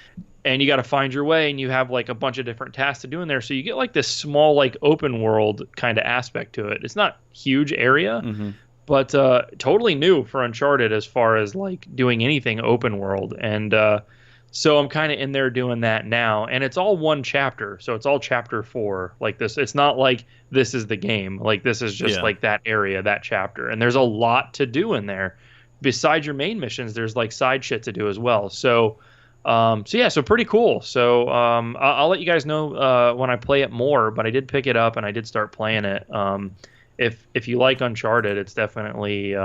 And you got to find your way, and you have like a bunch of different tasks to do in there. So you get like this small, like open world kind of aspect to it. It's not huge area. Mm-hmm. But totally new for Uncharted as far as like doing anything open world. And So I'm kind of in there doing that now, and it's all one chapter. So it's all chapter 4 like this. It's not like this is the game. Like this is just like that area, that chapter. And there's a lot to do in there. Besides your main missions, there's like side shit to do as well. So so pretty cool. So I'll let you guys know when I play it more, but I did pick it up and I did start playing it. If you like Uncharted, it's definitely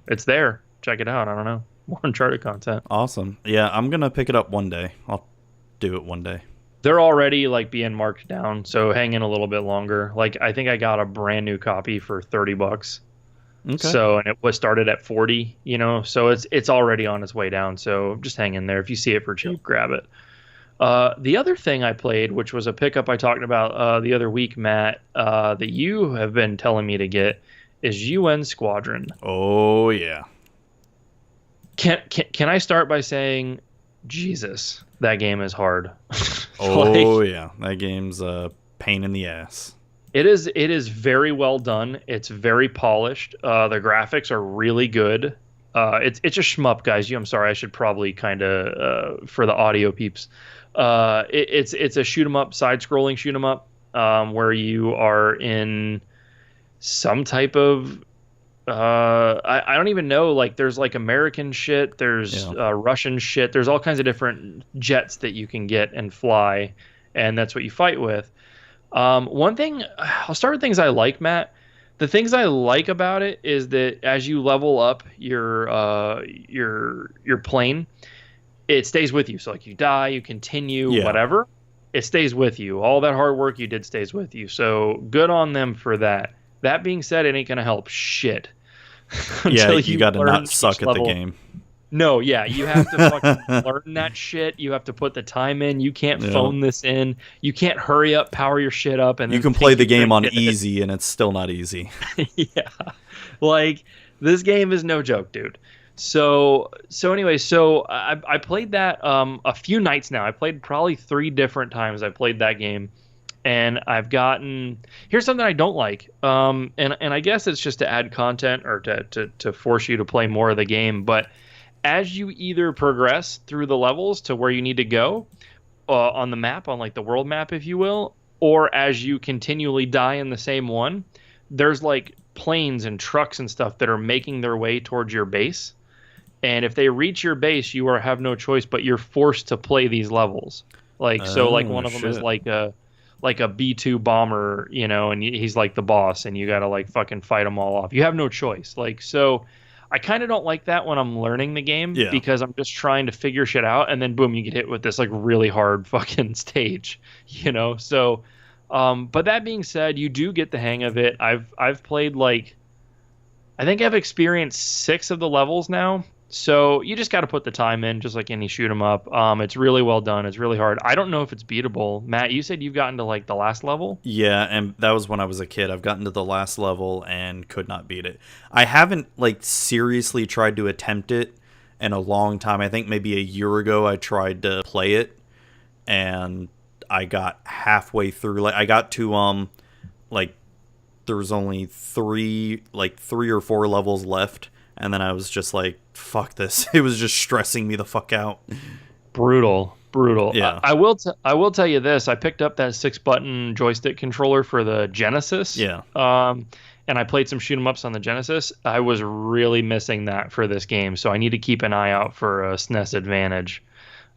it's there. Check it out. I don't know. More Uncharted content. Awesome. Yeah, I'm going to pick it up one day. I'll do it one day. They're already like being marked down, so hang in a little bit longer. Like I think I got a brand new copy for $30. Okay. So, and it was started at 40, so it's already on its way down. So just hang in there. If you see it for cheap, grab it. The other thing I played, which was a pickup I talked about the other week, Matt, that you have been telling me to get, is UN Squadron. Oh yeah. Can I start by saying, Jesus, that game is hard. Oh yeah, that game's a pain in the ass. It is very well done. It's very polished. The graphics are really good. It's a shmup, guys. I'm sorry. I should probably kind of for the audio peeps. It's a shoot 'em up, side scrolling shoot 'em up, where you are in some type of I don't even know. Like there's like American shit. There's Russian shit. There's all kinds of different jets that you can get and fly, and that's what you fight with. One thing, I'll start with things I like, Matt. The things I like about it is that as you level up your plane, it stays with you. So like you die, you continue, whatever, it stays with you. All that hard work you did stays with you. So good on them for that. That being said, it ain't gonna help shit. Yeah, you got to not suck at the game. No, yeah, you have to fucking learn that shit. You have to put the time in. You can't phone this in. You can't hurry up, power your shit up, and then you can play the game on easy, and it's still not easy. Yeah, like this game is no joke, dude. So anyway, I played that a few nights now. I played probably 3 different times. I played that game. And I've gotten, here's something I don't like, and I guess it's just to add content or to force you to play more of the game. But as you either progress through the levels to where you need to go on the map, on like the world map, if you will, or as you continually die in the same one, there's like planes and trucks and stuff that are making their way towards your base. And if they reach your base, you have no choice, but you're forced to play these levels. Like like one of them is like a B-2 bomber, and he's like the boss, and you gotta like fucking fight them all off. You have no choice. Like, so I kind of don't like that when I'm learning the game because I'm just trying to figure shit out, and then boom, you get hit with this like really hard fucking stage, So, but that being said, you do get the hang of it. I've played like, I think I've experienced 6 of the levels now. So you just got to put the time in, just like any shoot 'em up. It's really well done. It's really hard. I don't know if it's beatable. Matt, you said you've gotten to like the last level? Yeah, and that was when I was a kid. I've gotten to the last level and could not beat it. I haven't like seriously tried to attempt it in a long time. I think maybe a year ago I tried to play it, and I got halfway through. Like I got to like there was only 3 or 4 levels left. And then I was just like, fuck this. It was just stressing me the fuck out. Brutal. Yeah. I will tell you this. I picked up that 6-button joystick controller for the Genesis. Yeah. And I played some shoot 'em ups on the Genesis. I was really missing that for this game. So I need to keep an eye out for a SNES Advantage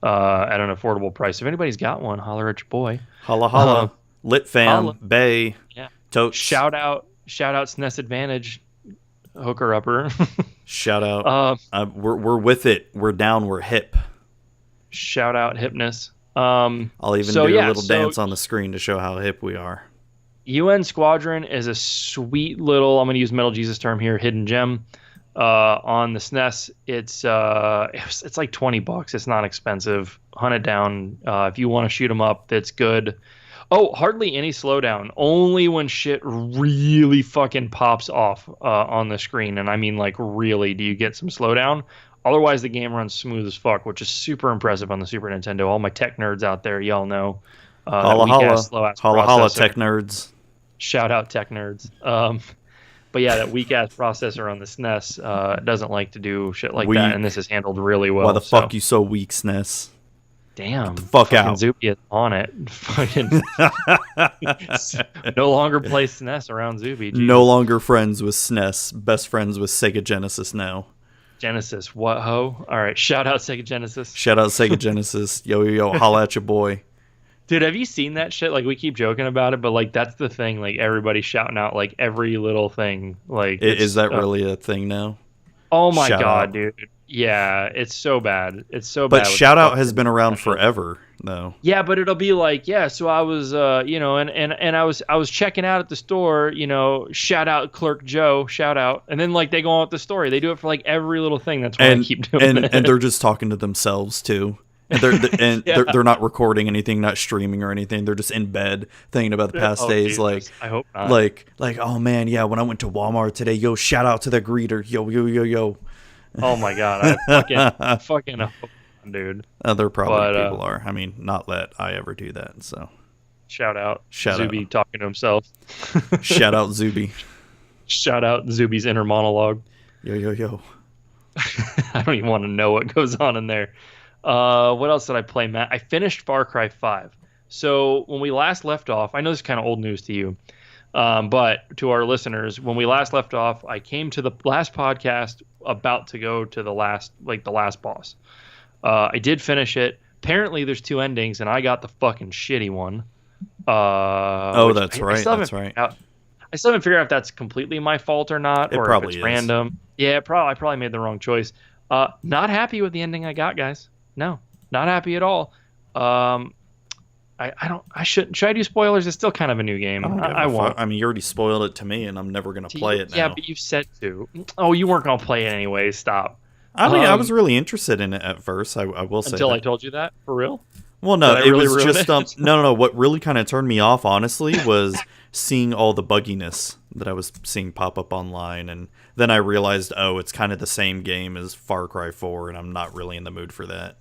at an affordable price. If anybody's got one, holler at your boy. Holla holla. Lit fam. Holla. Bay. Yeah. Totes. Shout out SNES Advantage. Hooker upper. Shout out. We're with it. We're down. We're hip. Shout out hipness. I'll even do a little dance on the screen to show how hip we are. UN Squadron is a sweet little, I'm going to use Metal Jesus term here, hidden gem. On the SNES, it's like $20. It's not expensive. Hunt it down. If you want to shoot them up, that's good. Oh, hardly any slowdown. Only when shit really fucking pops off on the screen. And I mean, like, really, do you get some slowdown? Otherwise, the game runs smooth as fuck, which is super impressive on the Super Nintendo. All my tech nerds out there, y'all know. Holla holla. Holla holla, tech nerds. Shout out, tech nerds. But yeah, that weak ass processor on the SNES doesn't like to do shit like Weak. that, and this is handled really well. Why the fuck you so weak, SNES? Damn, fuck fucking out. Zuby is on it. Fucking no longer play SNES around Zuby. Jesus. No longer friends with SNES. Best friends with Sega Genesis now. Genesis, what ho? All right, shout out Sega Genesis. Shout out Sega Genesis. Yo, yo, yo, holla at your boy. Dude, have you seen that shit? Like, we keep joking about it, but like that's the thing. Like, everybody's shouting out like every little thing. Like, Is that really a thing now? Oh my Shout god, out. dude. Yeah, it's so bad. It's so bad. But with shout the out has fucking- been around forever, though. Yeah, but it'll be like, yeah, so I was and I was checking out at the store, shout out Clerk Joe, shout out. And then like they go on with the story. They do it for like every little thing. That's why I keep doing it. And they're just talking to themselves too. And they're not recording anything, not streaming or anything. They're just in bed thinking about the past days. Jesus, Like, I hope not. like, oh man, yeah. When I went to Walmart today, yo, shout out to the greeter, yo, yo, yo, yo. Oh my god, I fucking hope not, dude. There probably But, people are. I mean, not that I ever do that. So Shout out Shout Zuby out. talking to himself. shout out Zuby, Shout out Zuby's inner monologue. yo, yo, yo. I don't even want to know what goes on in there. What else did I play, Matt? I finished Far Cry 5. So when we last left off, I know this is kind of old news to you, but to our listeners, when we last left off, I came to the last podcast about to go to the last boss. I did finish it. Apparently, there's 2 endings, and I got the fucking shitty one. That's right. That's right. I still haven't figured out if that's completely my fault or not, It or if probably it's is. random. Yeah, I probably made the wrong choice. Not happy with the ending I got, guys. No, not happy at all. I shouldn't. Should I do spoilers? It's still kind of a new game. I won't. I mean, you already spoiled it to me, and I'm never gonna play it now. Yeah, but you said to. Oh, you weren't gonna play it anyway. Stop. I mean, I was really interested in it at first. I will say Until that. I told you that for real. Well, no, Did I it really was ruin just it? no. What really kind of turned me off, honestly, was seeing all the bugginess that I was seeing pop up online, and then I realized, oh, it's kind of the same game as Far Cry 4, and I'm not really in the mood for that.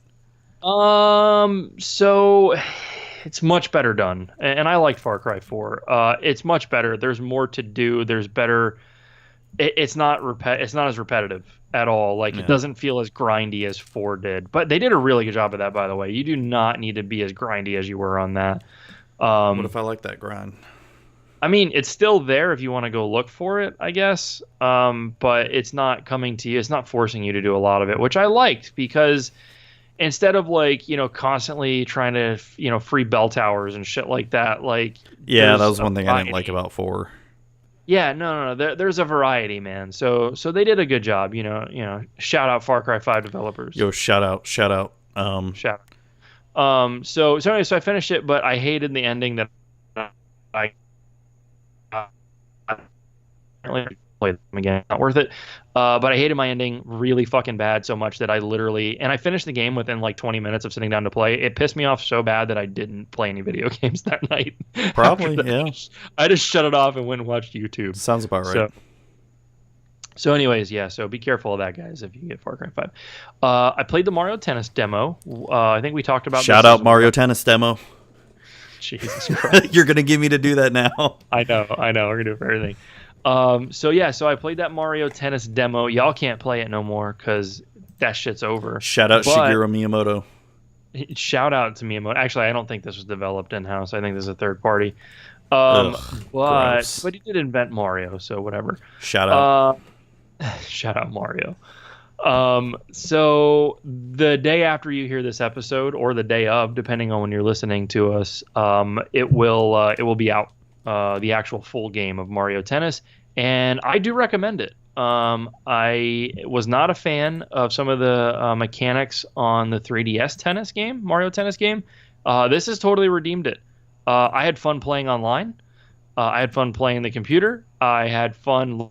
So it's much better done, and I like Far Cry 4. It's much better. There's more to do. There's better. It's not It's not as repetitive at all. Like, It doesn't feel as grindy as 4 did. But they did a really good job of that, by the way. You do not need to be as grindy as you were on that. What if I like that grind? I mean, it's still there if you want to go look for it, I guess. But it's not coming to you. It's not forcing you to do a lot of it, which I liked, because instead of constantly trying to, free bell towers and shit like that, Yeah, that was one thing I didn't like about 4. Yeah, no. There's a variety, man. So they did a good job. Shout out Far Cry 5 developers. Yo, shout out. Shout out. So anyway, so I finished it, but I hated the ending that I play them again. Not worth it. But I hated my ending really fucking bad, so much that I finished the game within 20 minutes of sitting down to play. It pissed me off so bad that I didn't play any video games that night. Probably, yeah. I just shut it off and went and watched YouTube. Sounds about right. So anyways, yeah, so be careful of that, guys, if you get Far Cry 5. I played the Mario Tennis demo. I think we talked about Shout this out Mario Tennis demo. Jesus Christ. You're going to give me to do that now. I know. We're going to do it for everything. So I played that Mario Tennis demo. Y'all can't play it no more because that shit's over. Shout out Shigeru Miyamoto. Shout out to Miyamoto. Actually, I don't think this was developed in-house. I think this is a third party. But he did invent Mario, so whatever. Shout out. Shout out Mario. So the day after you hear this episode, or the day of, depending on when you're listening to us, it will be out, the actual full game of Mario Tennis, and I do recommend it. I was not a fan of some of the mechanics on the 3DS tennis game, Mario Tennis game. This has totally redeemed it. I had fun playing online. I had fun playing the computer. I had fun.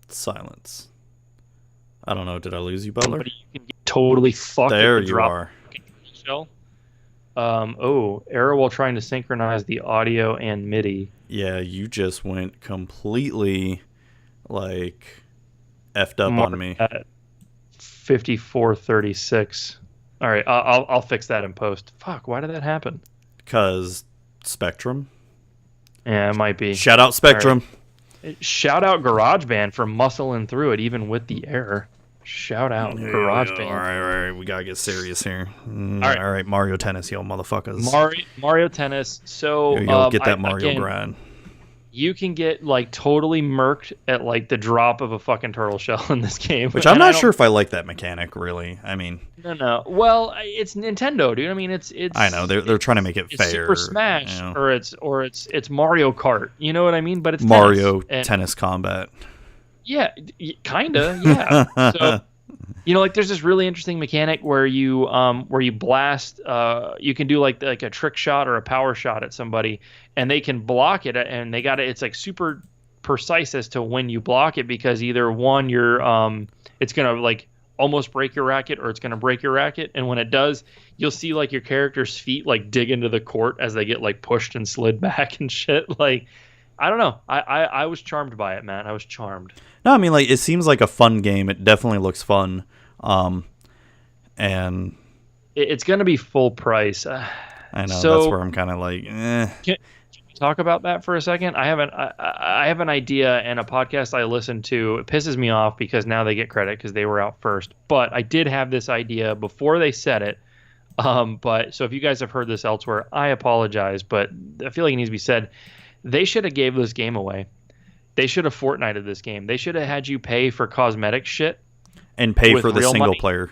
Silence. I don't know. Did I lose you, Butler? You can get totally fucked. There you are. Shell. Error while trying to synchronize the audio and MIDI. Yeah, you just went completely effed up on me. At 5436. All right, I'll fix that in post. Fuck, why did that happen? Because Spectrum. Yeah, it might be. Shout out Spectrum. Right. Shout out GarageBand for muscling through it even with the error. Shout out GarageBand. All right. We gotta get serious here. All right. right. Mario Tennis, yo, motherfuckers. Mario Tennis. So yo, get that Mario grind. You can get like totally murked at like the drop of a fucking turtle shell in this game. Which I'm not sure if I like that mechanic, really. I mean, no. Well, it's Nintendo, dude. I mean, it's. I know they're trying to make it fair. Super Smash, you know? or it's Mario Kart. You know what I mean? But it's Mario Tennis Combat. Yeah, kinda. Yeah. So, like there's this really interesting mechanic where you blast. You can do like a trick shot or a power shot at somebody, and they can block it, and they got it. It's like super precise as to when you block it, because either one, it's gonna like almost break your racket, or it's gonna break your racket, and when it does, you'll see like your character's feet like dig into the court as they get like pushed and slid back and shit. Like, I don't know. I was charmed by it, man. I was charmed. No, I mean, like, it seems like a fun game. It definitely looks fun. And it's going to be full price. I know, so, that's where I'm kind of like, eh. Can we talk about that for a second? I have an idea, and a podcast I listen to, it pisses me off because now they get credit because they were out first. But I did have this idea before they said it. But so if you guys have heard this elsewhere, I apologize, but I feel like it needs to be said. They should have gave this game away. They should have Fortnited this game. They should have had you pay for cosmetic shit. And pay for the single player.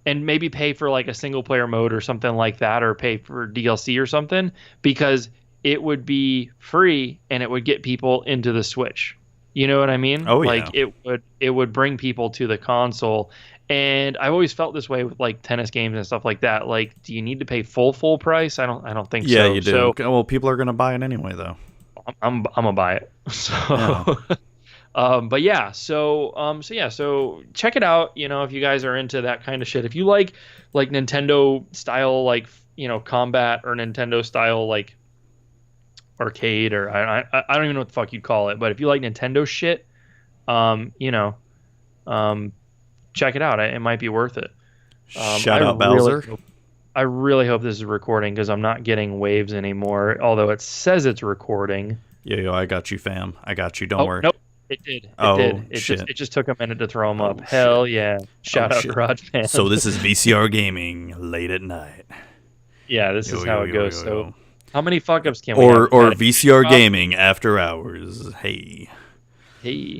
And maybe pay for like a single player mode or something like that, or pay for DLC or something, because it would be free and it would get people into the Switch. You know what I mean? Oh, yeah. Like it would bring people to the console. And I've always felt this way with like tennis games and stuff like that. Like, do you need to pay full price? I don't think so. Yeah, you do. So, well, people are going to buy it anyway, though. I'm gonna buy it. So, yeah. But yeah, so check it out. If you guys are into that kind of shit, if you like Nintendo style, like combat, or Nintendo style like arcade, or I don't even know what the fuck you'd call it, but if you like Nintendo shit, check it out. It might be worth it. Shout out Bowser. I really hope this is recording, because I'm not getting waves anymore, although it says it's recording. Yo, I got you, fam. I got you. Don't worry. Nope. It did. It just took a minute to throw them up. Hell yeah. Shout out GarageBand. So this is VCR Gaming late at night. Yeah, this is how it goes. So how many fuck-ups can we have? Or VCR Gaming after hours. Hey.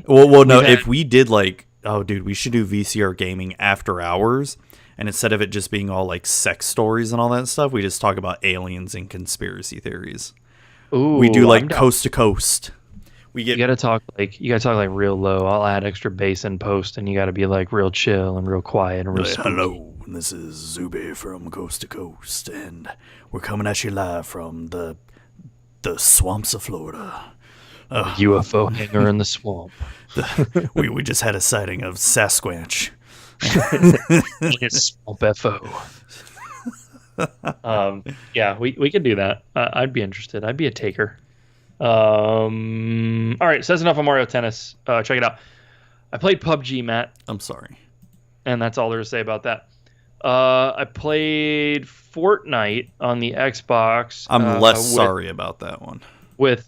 Well, no, if we did we should do VCR Gaming after hours. And instead of it just being all like sex stories and all that stuff, we just talk about aliens and conspiracy theories. Ooh, we do like coast to coast. You gotta talk like real low. I'll add extra bass in post, and you gotta be like real chill and real quiet and real spooky. Hello, this is Zuby from Coast to Coast, and we're coming at you live from the swamps of Florida. UFO hangar in the swamp. We just had a sighting of Sasquatch. Swamp FO. Yeah, we could do that. I'd be interested. I'd be a taker. All right, so that's enough of Mario Tennis. Check it out. I played PUBG, Matt. I'm sorry. And that's all there is to say about that. I played Fortnite on the Xbox. I'm less sorry about that one. With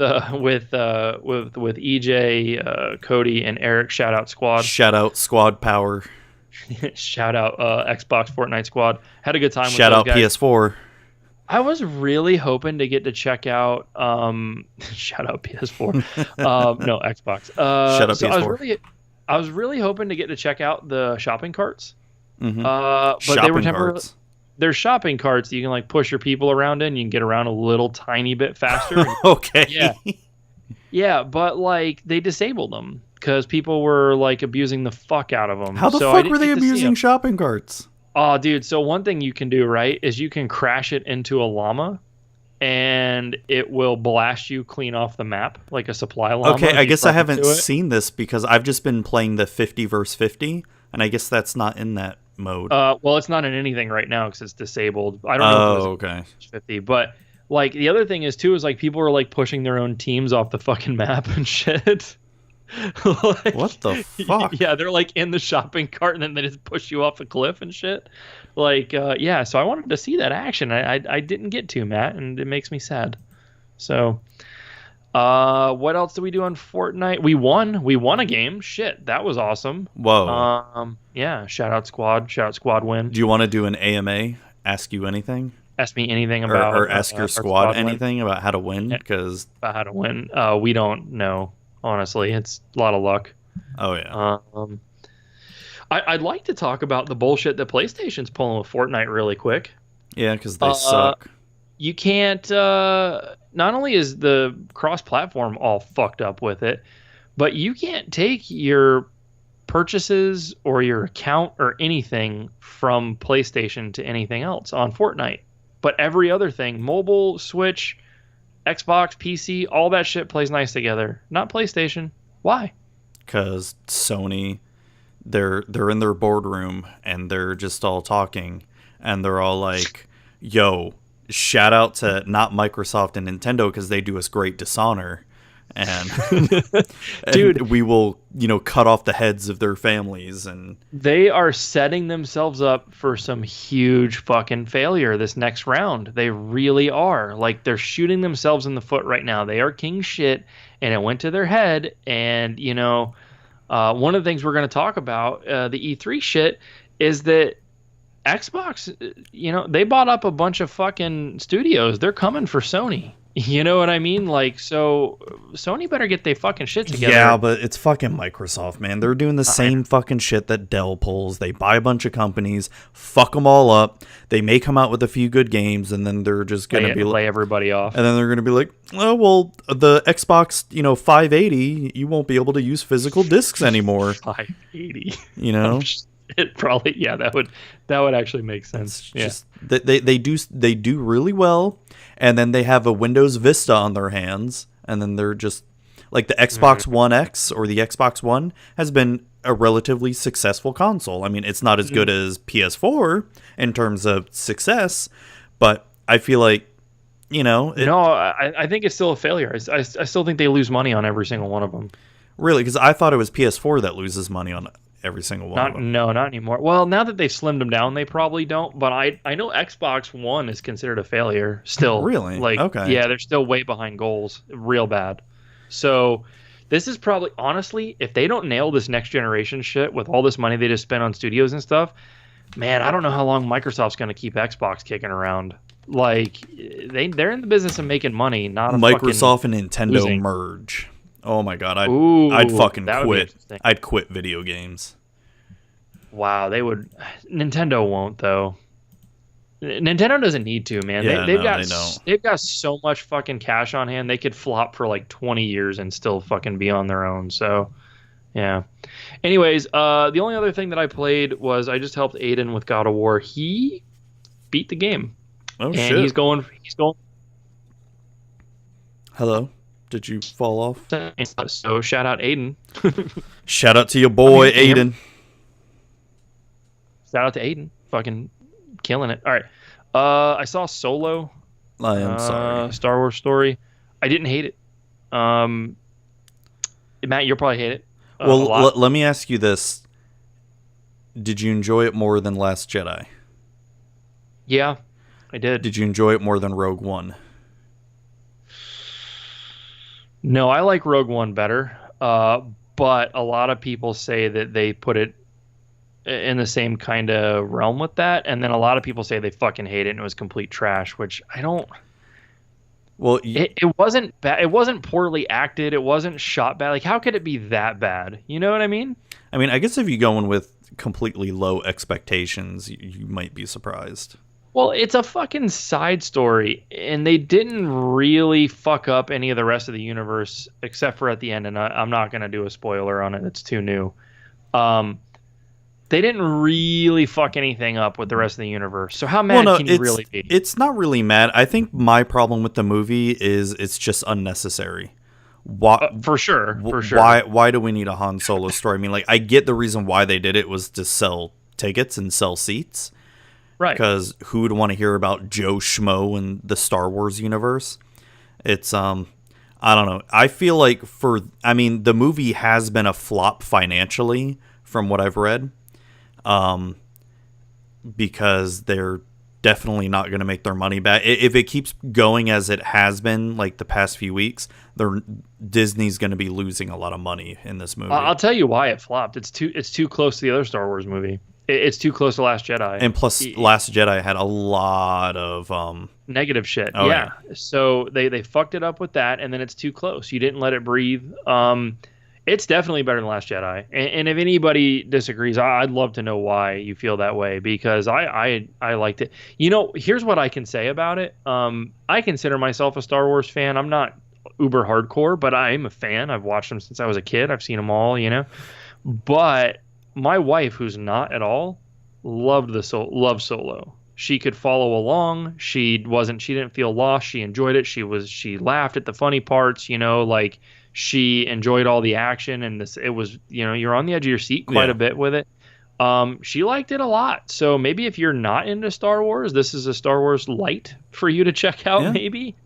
EJ, Cody, and Eric. Shout out Squad. Shout out Squad Power. Shout out Xbox Fortnite Squad. Had a good time with Shout those out guys. PS4. I was really hoping to get to check out shout out PS4. No, Xbox. Shout out PS4. I was really hoping to get to check out the shopping carts. Mm-hmm. But shopping they were temporarily carts. They're shopping carts that you can like push your people around in. You can get around a little tiny bit faster. Okay. Yeah, but like they disabled them because people were like abusing the fuck out of them. How the fuck were they abusing shopping carts? Oh, dude. So one thing you can do, right, is you can crash it into a llama and it will blast you clean off the map like a supply llama. Okay, I guess I haven't seen this because I've just been playing the 50 versus 50, and I guess that's not in that mode. Well, it's not in anything right now because it's disabled. I don't know if it was 50, but like the other thing is too is like people are like pushing their own teams off the fucking map and shit. Like, what the fuck? Yeah, they're like in the shopping cart and then they just push you off a cliff and shit. Like, so I wanted to see that action. I didn't get to, Matt, and it makes me sad. So, What else did we do on Fortnite? We won a game. Shit, that was awesome. Whoa. Yeah, shout out squad win. Do you want to do an AMA? Ask you anything? Ask me anything about or ask your our squad win. anything about how to win? Because About how to win. We don't know, honestly. It's a lot of luck. oh yeah. I'd like to talk about the bullshit that PlayStation's pulling with Fortnite really quick. Yeah, because they suck. You can't. Not only is the cross-platform all fucked up with it, but you can't take your purchases or your account or anything from PlayStation to anything else on Fortnite. But every other thing, mobile, Switch, Xbox, PC, all that shit plays nice together. Not PlayStation. Why? Because Sony, they're in their boardroom and they're just all talking and they're all like, yo, shout out to not Microsoft and Nintendo because they do us great dishonor. And, Dude, and we will, cut off the heads of their families. And they are setting themselves up for some huge fucking failure this next round. They really are. Like, they're shooting themselves in the foot right now. They are king shit, and it went to their head. And, one of the things we're going to talk about, the E3 shit, is that Xbox, they bought up a bunch of fucking studios. They're coming for Sony. You know what I mean? Like, so Sony better get their fucking shit together. Yeah, but it's fucking Microsoft, man. They're doing the same fucking shit that Dell pulls. They buy a bunch of companies, fuck them all up. They may come out with a few good games, and then they're just going to lay everybody off. And then they're going to be like, oh, well, the Xbox, 580, you won't be able to use physical discs anymore. 580. It probably, yeah, that would actually make sense. It's just, they do really well, and then they have a Windows Vista on their hands, and then they're just like the Xbox One X or the Xbox One has been a relatively successful console. I mean, it's not as good as PS4 in terms of success, but I feel like, I think it's still a failure. I still think they lose money on every single one of them. Really? Because I thought it was PS4 that loses money on every single one of them. No, not anymore. Well, now that they've slimmed them down, they probably don't. But I know Xbox One is considered a failure still. Really? Like, okay. Yeah, they're still way behind goals, real bad. So this is probably, honestly, if they don't nail this next generation shit with all this money they just spent on studios and stuff, man, I don't know how long Microsoft's going to keep Xbox kicking around. Like, they're in the business of making money, not a Microsoft and Nintendo losing. Merge. Oh my god, I'd fucking quit. I'd quit video games. Wow, they would. Nintendo won't though. Nintendo doesn't need to, man. Yeah, they've got so much fucking cash on hand. They could flop for like 20 years and still fucking be on their own. So, yeah. Anyways, the only other thing that I played was I just helped Aiden with God of War. He beat the game. Oh shit! He's going. Hello. Did you fall off? So shout out Aiden. Shout out to your boy Aiden. Shout out to Aiden. Fucking killing it. All right. I saw Solo. I am sorry. Star Wars story. I didn't hate it. Matt, you'll probably hate it. Well, let me ask you this. Did you enjoy it more than Last Jedi? Yeah, I did. Did you enjoy it more than Rogue One? No, I like Rogue One better, but a lot of people say that they put it in the same kind of realm with that, and then a lot of people say they fucking hate it and it was complete trash, which I don't. Well, it wasn't bad. It wasn't poorly acted. It wasn't shot bad. Like, how could it be that bad? You know what I mean? I mean, I guess if you go in with completely low expectations, you might be surprised. Well, it's a fucking side story, and they didn't really fuck up any of the rest of the universe except for at the end, and I'm not going to do a spoiler on it. It's too new. They didn't really fuck anything up with the rest of the universe. So how mad can you really be? It's not really mad. I think my problem with the movie is it's just unnecessary. For sure. Why do we need a Han Solo story? I mean, like, I get the reason why they did it was to sell tickets and sell seats. Right. Because who would want to hear about Joe Schmo in the Star Wars universe? It's, I don't know. I feel like the movie has been a flop financially from what I've read. Because they're definitely not going to make their money back. If it keeps going as it has been like the past few weeks, Disney's going to be losing a lot of money in this movie. I'll tell you why it flopped. It's too close to the other Star Wars movie. It's too close to Last Jedi. And plus, Last Jedi had a lot of negative shit. Oh, yeah. So they fucked it up with that, and then it's too close. You didn't let it breathe. It's definitely better than Last Jedi. And if anybody disagrees, I'd love to know why you feel that way, because I liked it. Here's what I can say about it. I consider myself a Star Wars fan. I'm not uber hardcore, but I am a fan. I've watched them since I was a kid. I've seen them all, But my wife, who's not at all, loved Solo. She could follow along. She didn't feel lost. She enjoyed it. She laughed at the funny parts, she enjoyed all the action, and it was, you're on the edge of your seat quite a bit with it. She liked it a lot. So maybe if you're not into Star Wars, this is a Star Wars light for you to check out, maybe.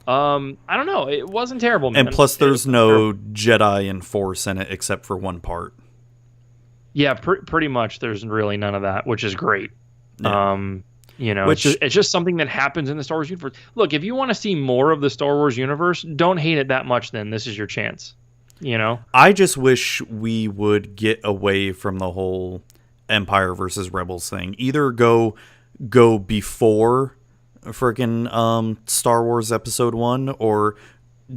I don't know. It wasn't terrible, man. And plus, there's no Jedi and Force in it except for one part. Yeah, pretty much. There's really none of that, which is great. Yeah. It's just something that happens in the Star Wars universe. Look, if you want to see more of the Star Wars universe, don't hate it that much. Then this is your chance. I just wish we would get away from the whole Empire versus Rebels thing. Either go before freaking Star Wars Episode 1, or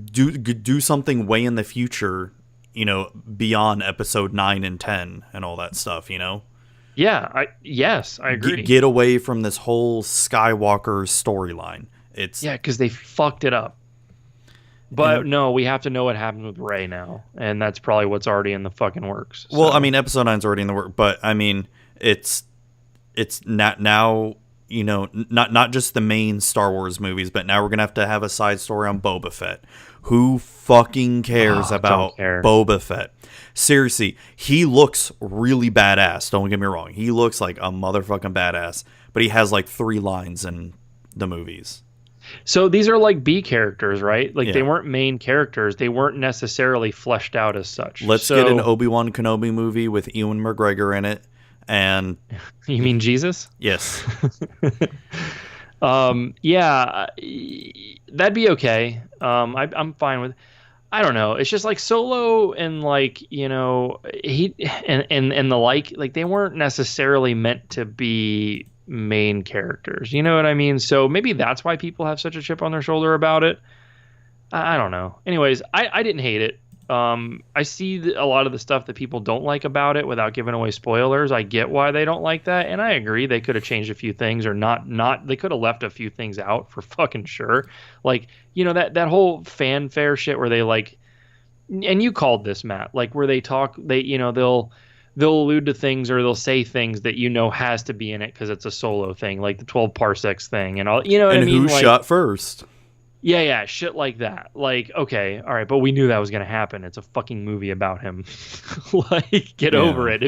do something way in the future, beyond Episode 9 and 10 and all that stuff, Yeah, I agree. Get away from this whole Skywalker storyline. Because they fucked it up. But no, we have to know what happened with Rey now, and that's probably what's already in the fucking works. So. Well, I mean, Episode 9's already in the works, but I mean, it's not now. Not just the main Star Wars movies, but now we're gonna have to have a side story on Boba Fett. Who fucking cares about Boba Fett? Seriously, he looks really badass. Don't get me wrong. He looks like a motherfucking badass, but he has like 3 lines in the movies. So these are like B characters, right? Like they weren't main characters. They weren't necessarily fleshed out as such. Let's get an Obi-Wan Kenobi movie with Ewan McGregor in it. And you mean Jesus? Yes. Yeah, that'd be okay. I'm fine with. I don't know. It's just like Solo and like he and the like they weren't necessarily meant to be main characters. You know what I mean? So maybe that's why people have such a chip on their shoulder about it. I don't know. Anyways, I didn't hate it. I see a lot of the stuff that people don't like about it without giving away spoilers. I get why they don't like that, and I agree. They could have changed a few things, or not. They could have left a few things out for fucking sure. Like that whole fanfare shit where they like, and you called this, Matt, like where they talk. They'll allude to things, or they'll say things that has to be in it because it's a Solo thing, like the 12 parsecs thing, and all. You know what I mean? And who shot first? Yeah, shit like that. Like, okay, all right, but we knew that was gonna happen. It's a fucking movie about him. Like, get over it.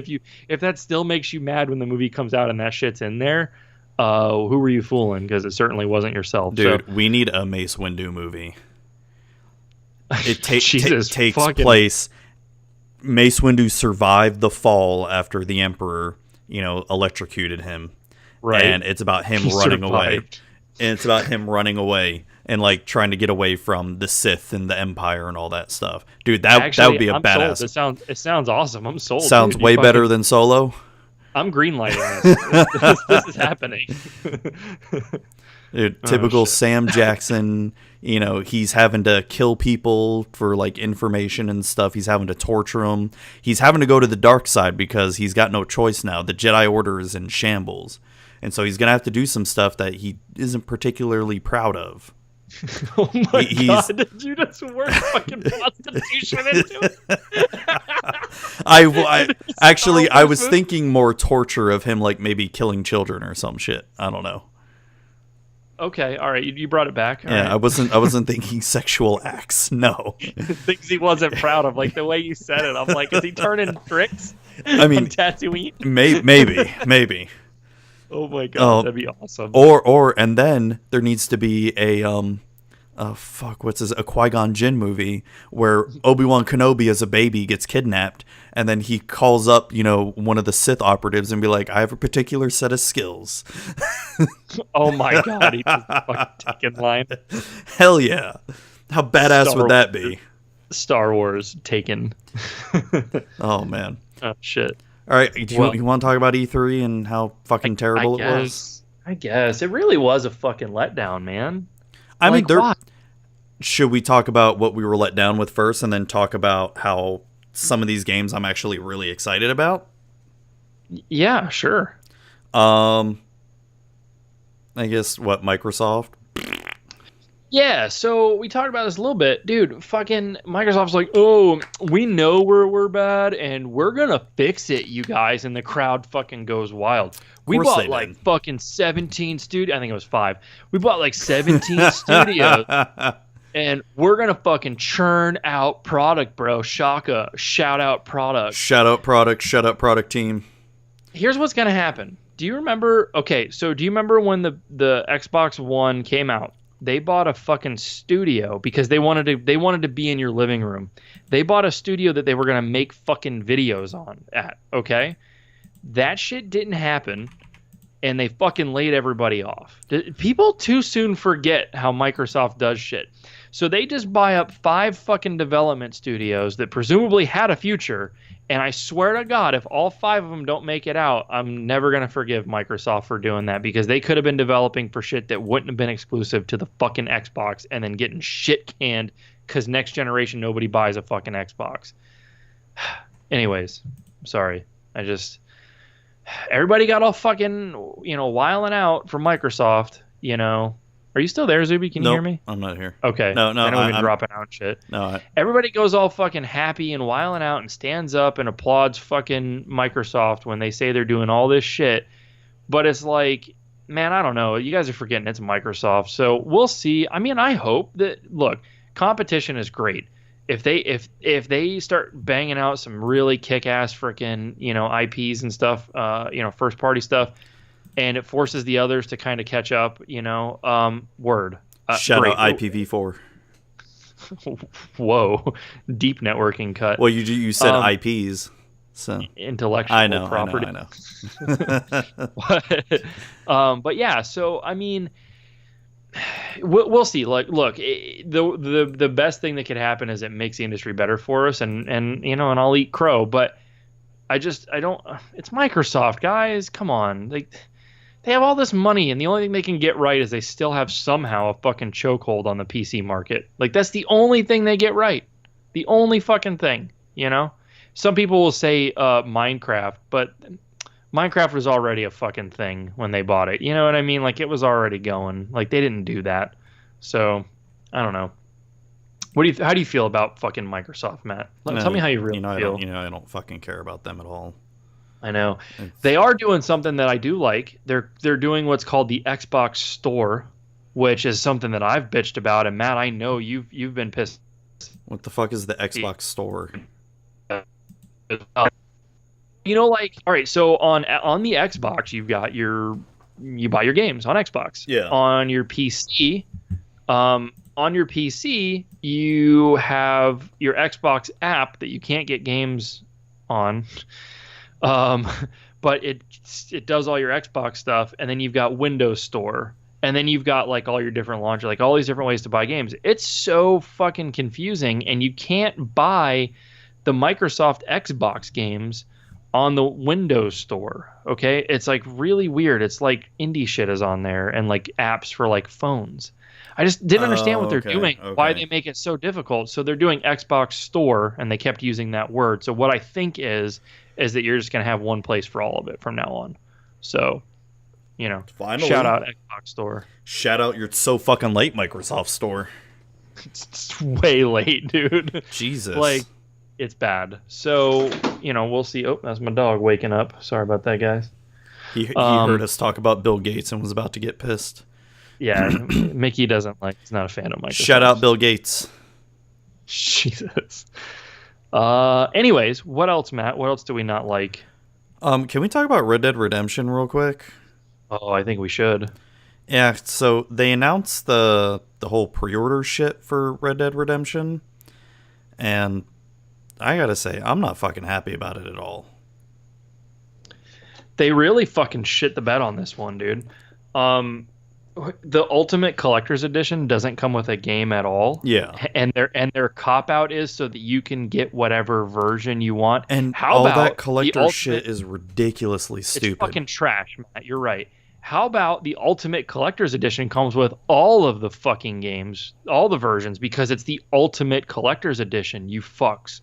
If that still makes you mad when the movie comes out and that shit's in there, who were you fooling? Because it certainly wasn't yourself. Dude, we need a Mace Windu movie. It takes place. Mace Windu survived the fall after the Emperor, electrocuted him. Right. And it's about him running away. And it's about him running away. And like trying to get away from the Sith and the Empire and all that stuff, dude. That would be a badass. Sold. It sounds awesome. I'm sold. Sounds way better than Solo. I'm greenlighting this. This is happening. Dude, typical Sam Jackson. He's having to kill people for like information and stuff. He's having to torture them. He's having to go to the dark side because he's got no choice now. The Jedi Order is in shambles, and so he's gonna have to do some stuff that he isn't particularly proud of. Oh my god, did you just work fucking prostitution into it? I was thinking more torture of him, like maybe killing children or some shit. I don't know. Okay, all right, you brought it back. All right. I wasn't thinking sexual acts. No. Things he wasn't proud of, like the way you said it. I'm like, is he turning tricks? I mean, on Tatooine? maybe. Oh my god, that'd be awesome. And then there needs to be a Qui-Gon Jinn movie where Obi-Wan Kenobi as a baby gets kidnapped, and then he calls up, one of the Sith operatives and be like, I have a particular set of skills. Oh my god, he does the fucking Taken line. Hell yeah. How badass Star would that be? Star Wars Taken. Oh, man. Oh, shit. All right, you want to talk about E3 and how fucking terrible it was? I guess. It really was a fucking letdown, man. I mean, why? should we talk about what we were let down with first and then talk about how some of these games I'm actually really excited about? Yeah, sure. I guess, Microsoft? Yeah, so we talked about this a little bit. Dude, fucking Microsoft's like, oh, we know we're bad, and we're gonna fix it, you guys, and the crowd fucking goes wild. We bought like fucking 17 studios. I think it was 5. We bought like 17 studios, and we're gonna fucking churn out product, bro. Shaka, shout out product. Shout out product, shut up product team. Here's what's gonna happen. Do you remember? Okay, so do you remember when the Xbox One came out? They bought a fucking studio because they wanted to be in your living room. They bought a studio that they were gonna make fucking videos at. Okay, that shit didn't happen, and they fucking laid everybody off. People too soon forget how Microsoft does shit. So they just buy up 5 fucking development studios that presumably had a future. And I swear to God, if all 5 of them don't make it out, I'm never going to forgive Microsoft for doing that, because they could have been developing for shit that wouldn't have been exclusive to the fucking Xbox and then getting shit canned because next generation nobody buys a fucking Xbox. Anyways, I'm sorry. Everybody got all fucking, wiling out for Microsoft, Are you still there, Zuby? Can you hear me? I'm not here. Okay. No, I know we've been dropping out and shit. No. Everybody goes all fucking happy and wiling out and stands up and applauds fucking Microsoft when they say they're doing all this shit. But it's like, man, I don't know. You guys are forgetting it's Microsoft. So we'll see. I mean, I hope that, look, competition is great. If they start banging out some really kick-ass freaking, IPs and stuff, first party stuff, and it forces the others to kind of catch up, word. Shout great. out IPv4. Whoa, deep networking cut. Well, you said IPs, so intellectual property. I know. But yeah, so I mean, we'll see. Like, look, the best thing that could happen is it makes the industry better for us, and I'll eat crow. But I don't. It's Microsoft, guys. Come on, like. They have all this money, and the only thing they can get right is they still have somehow a fucking chokehold on the PC market. Like, that's the only thing they get right. The only fucking thing, Some people will say Minecraft, but Minecraft was already a fucking thing when they bought it. You know what I mean? Like, it was already going. Like, they didn't do that. So, I don't know. How do you feel about fucking Microsoft, Matt? Tell me how you really feel. I don't fucking care about them at all. I know. They are doing something that I do like. They're doing what's called the Xbox Store, which is something that I've bitched about. And Matt, I know you've been pissed. What the fuck is the Xbox Store? All right, so on the Xbox, you buy your games on Xbox. Yeah. On your PC, you have your Xbox app that you can't get games on. But it does all your Xbox stuff, and then you've got Windows Store, and then you've got like all your different launcher, like all these different ways to buy games. It's so fucking confusing, and you can't buy the Microsoft Xbox games on the Windows Store. Okay, it's like really weird. It's like indie shit is on there, and like apps for like phones. I just didn't understand what they're doing, why they make it so difficult. So they're doing Xbox Store, and they kept using that word. So what I think is that you're just going to have one place for all of it from now on. So, Finally. Shout out Xbox Store. Shout out you're so fucking late, Microsoft Store. It's way late, dude. Jesus. Like, it's bad. So, we'll see. Oh, that's my dog waking up. Sorry about that, guys. He heard us talk about Bill Gates and was about to get pissed. Yeah, Mickey he's not a fan of Microsoft. Shout out Bill Gates. Jesus. Anyways, what else, Matt? What else do we not like? Can we talk about Red Dead Redemption real quick? Oh, I think we should. Yeah, so they announced the whole pre-order shit for Red Dead Redemption, and I gotta say, I'm not fucking happy about it at all. They really fucking shit the bed on this one, dude. The Ultimate Collector's Edition doesn't come with a game at all. Yeah. And their cop out is so that you can get whatever version you want. And how all about that collector the shit is ridiculously stupid. It's fucking trash, Matt. You're right. How about the Ultimate Collector's Edition comes with all of the fucking games, all the versions, because it's the Ultimate Collector's Edition, you fucks.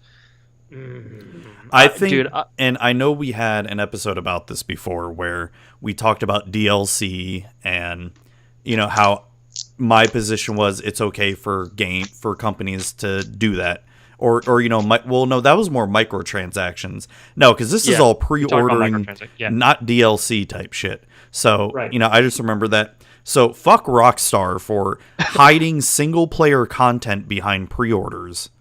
I think, dude, and I know we had an episode about this before where we talked about DLC and, you know, how my position was it's okay for companies to do that. Or you know, no, that was more microtransactions. No, because this is all pre-ordering, not DLC type shit. So, you know, I just remember that. So, fuck Rockstar for hiding single-player content behind pre-orders.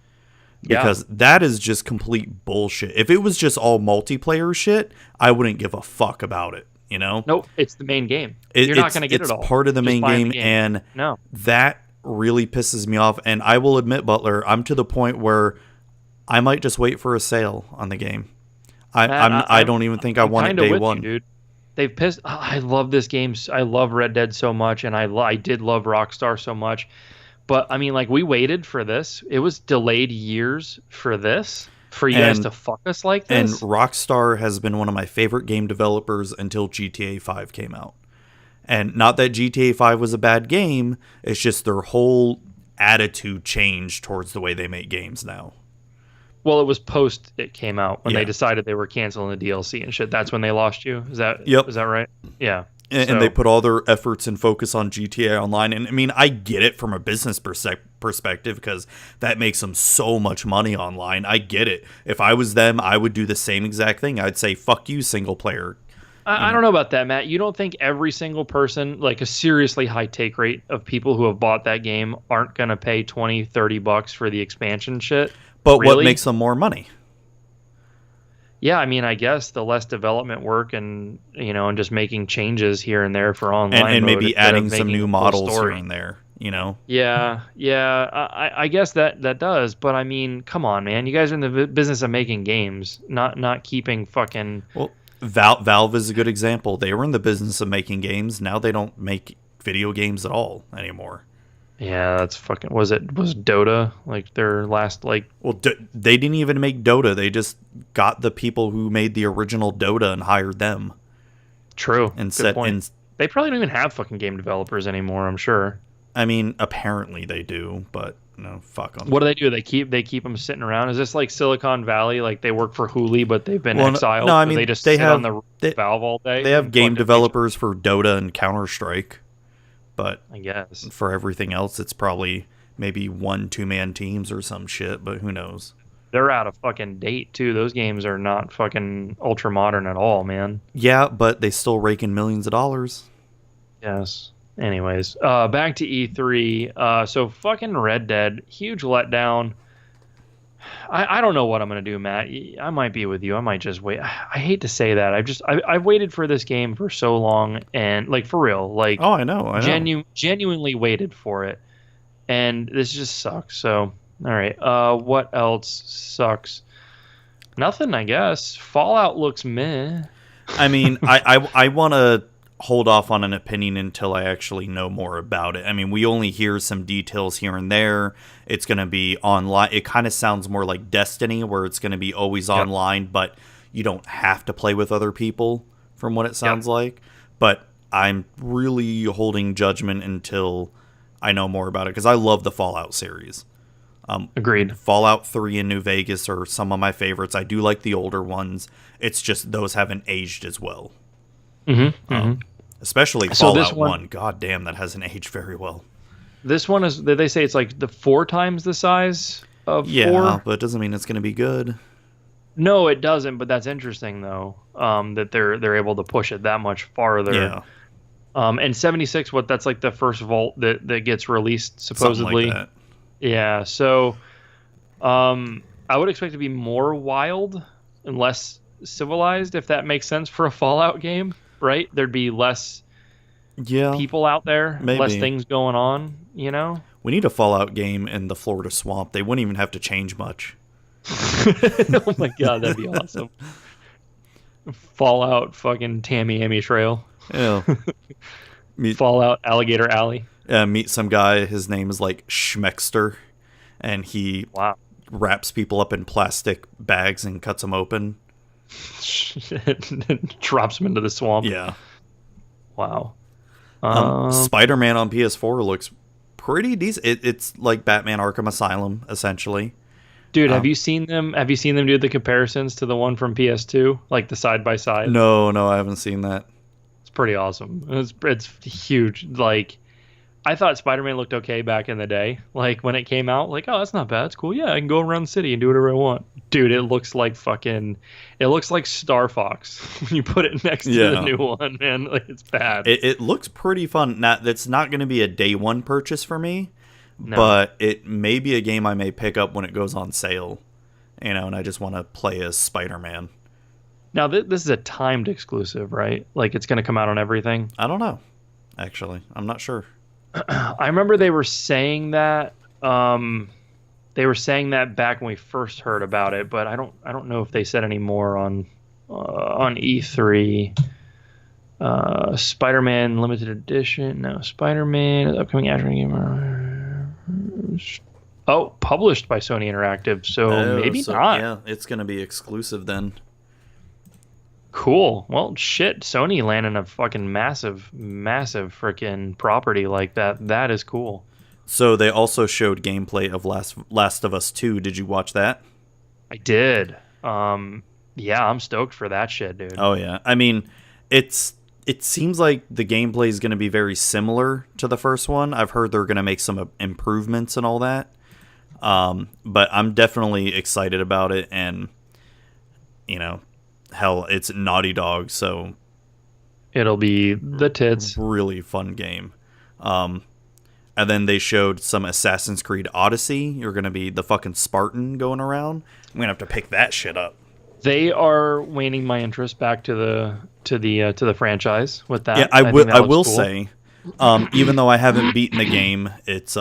Because that is just complete bullshit. If it was just all multiplayer shit, I wouldn't give a fuck about it, you know? Nope, it's the main game. You're not going to get it all. It's part of the main game, and that really pisses me off. And I will admit, Butler, I'm to the point where I might just wait for a sale on the game. I don't even think I want it day one. You, dude. They've pissed. I love this game. I love Red Dead so much, and I did love Rockstar so much. But I mean, like, we waited for this. It was delayed years for this, for you guys to fuck us like this. And Rockstar has been one of my favorite game developers until GTA 5 came out. And not that GTA 5 was a bad game, it's just their whole attitude changed towards the way they make games now. Well, it was post it came out when they decided they were canceling the DLC and shit. That's when they lost you. Is that right? Yeah. And they put all their efforts and focus on GTA Online. And I mean, I get it from a business perspective because that makes them so much money online. I get it. If I was them, I would do the same exact thing. I'd say, fuck you, single player. I don't know about that, Matt. You don't think every single person, like a seriously high take rate of people who have bought that game aren't going to pay $20-$30 for the expansion shit? But really? What makes them more money? Yeah, I mean, I guess the less development work and, you know, and just making changes here and there for online and maybe adding some new models here and there, you know? Yeah. I guess that does. But, I mean, come on, man. You guys are in the business of making games, not keeping fucking... Well, Valve is a good example. They were in the business of making games. Now they don't make video games at all anymore. Yeah, that's fucking... Was Dota like their last, like... Well, they didn't even make Dota. They just got the people who made the original Dota and hired them. True. And good point. They probably don't even have fucking game developers anymore, I'm sure. I mean, apparently they do, but no, fuck them. What do? They keep them sitting around? Is this like Silicon Valley? Like they work for Hulu, but they've been exiled? No, I mean, they just sit on the Valve all day? They have game developers for Dota and Counter-Strike. But I guess for everything else, it's probably maybe 1-2-man teams or some shit, but who knows? They're out of fucking date, too. Those games are not fucking ultra modern at all, man. Yeah, but they still rake in millions of dollars. Yes. Anyways, back to E3. So fucking Red Dead, huge letdown. I don't know what I'm going to do, Matt. I might be with you. I might just wait. I hate to say that. I've waited for this game for so long, and like for real, like I know. Genuinely waited for it, and this just sucks. So all right, what else sucks? Nothing, I guess. Fallout looks meh. I mean, I want to hold off on an opinion until I actually know more about it. I mean, we only hear some details here and there. It's going to be online. It kind of sounds more like Destiny, where it's going to be always online, but you don't have to play with other people, from what it sounds like. But I'm really holding judgment until I know more about it, because I love the Fallout series. Agreed. Fallout 3 and New Vegas are some of my favorites. I do like the older ones. It's just those haven't aged as well. Especially Fallout 1. God damn, that hasn't aged very well. This one is, they say it's like the 4 times the size of 4? Yeah, but it doesn't mean it's going to be good. No, it doesn't, but that's interesting, though, that they're able to push it that much farther. Yeah. And 76, that's like the first vault that gets released, supposedly. Something like that. Yeah, so I would expect it to be more wild and less civilized, if that makes sense for a Fallout game. Right? There'd be less people out there, less things going on, you know? We need a Fallout game in the Florida swamp. They wouldn't even have to change much. Oh my god, that'd be awesome. Fallout fucking Tamiami Trail. Yeah. Fallout Alligator Alley. Meet some guy. His name is like Schmexter, and he wraps people up in plastic bags and cuts them open. Drops them into the swamp. Yeah. Wow. Spider-Man on PS4 looks pretty decent. It's like Batman Arkham Asylum, essentially. Dude, have you seen them? Have you seen them do the comparisons to the one from PS2, like the side by side? No, I haven't seen that. It's pretty awesome. It's huge. Like, I thought Spider-Man looked okay back in the day. Like when it came out, like, oh, that's not bad. It's cool. Yeah, I can go around the city and do whatever I want. Dude, it looks like Star Fox when you put it next to the new one, man. Like, it's bad. It looks pretty fun. Now, that's not going to be a day one purchase for me. No. But it may be a game I may pick up when it goes on sale, and I just want to play as Spider-Man. Now, this is a timed exclusive, right? Like, it's going to come out on everything? I don't know, actually. I'm not sure. I remember they were saying that. They were saying that back when we first heard about it, but I don't know if they said any more on E3. Spider-Man Limited Edition. No, Spider-Man upcoming action game. Oh, published by Sony Interactive, so maybe not. Yeah, it's going to be exclusive then. Cool. Well, shit, Sony landing a fucking massive freaking property like that. That is cool. So they also showed gameplay of Last of Us 2. Did you watch that? I did. Yeah, I'm stoked for that shit, dude. Oh, yeah. I mean, it seems like the gameplay is going to be very similar to the first one. I've heard they're going to make some improvements and all that. But I'm definitely excited about it. And, hell, it's Naughty Dog, so it'll be the tits. Really fun game. And then they showed some Assassin's Creed Odyssey. You're going to be the fucking Spartan going around. I'm going to have to pick that shit up. They are waning my interest back to the franchise with that. Yeah, I will say, even though I haven't beaten the game, it's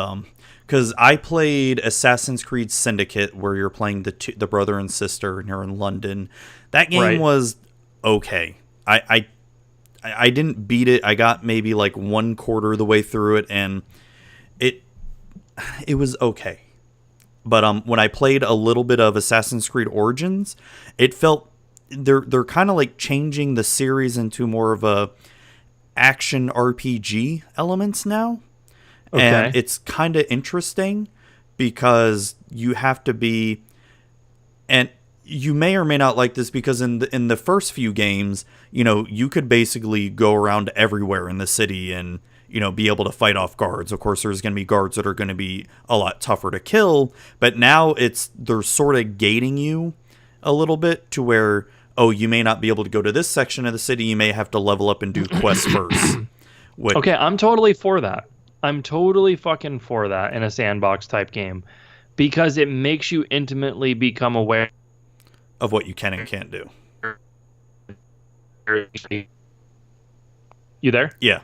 because I played Assassin's Creed Syndicate, where you're playing the brother and sister, and you're in London. That game was okay. I didn't beat it. I got maybe like 1/4 of the way through it, and it was okay. But when I played a little bit of Assassin's Creed Origins, it felt they're kind of like changing the series into more of a action RPG elements now. Okay. And it's kind of interesting because you have to be, and you may or may not like this because in the first few games, you could basically go around everywhere in the city and be able to fight off guards. Of course, there's going to be guards that are going to be a lot tougher to kill, but now they're sort of gating you a little bit to where, you may not be able to go to this section of the city. You may have to level up and do quests first. Okay, I'm totally for that. I'm totally fucking for that in a sandbox type game because it makes you intimately become aware of what you can and can't do. You there? Yeah.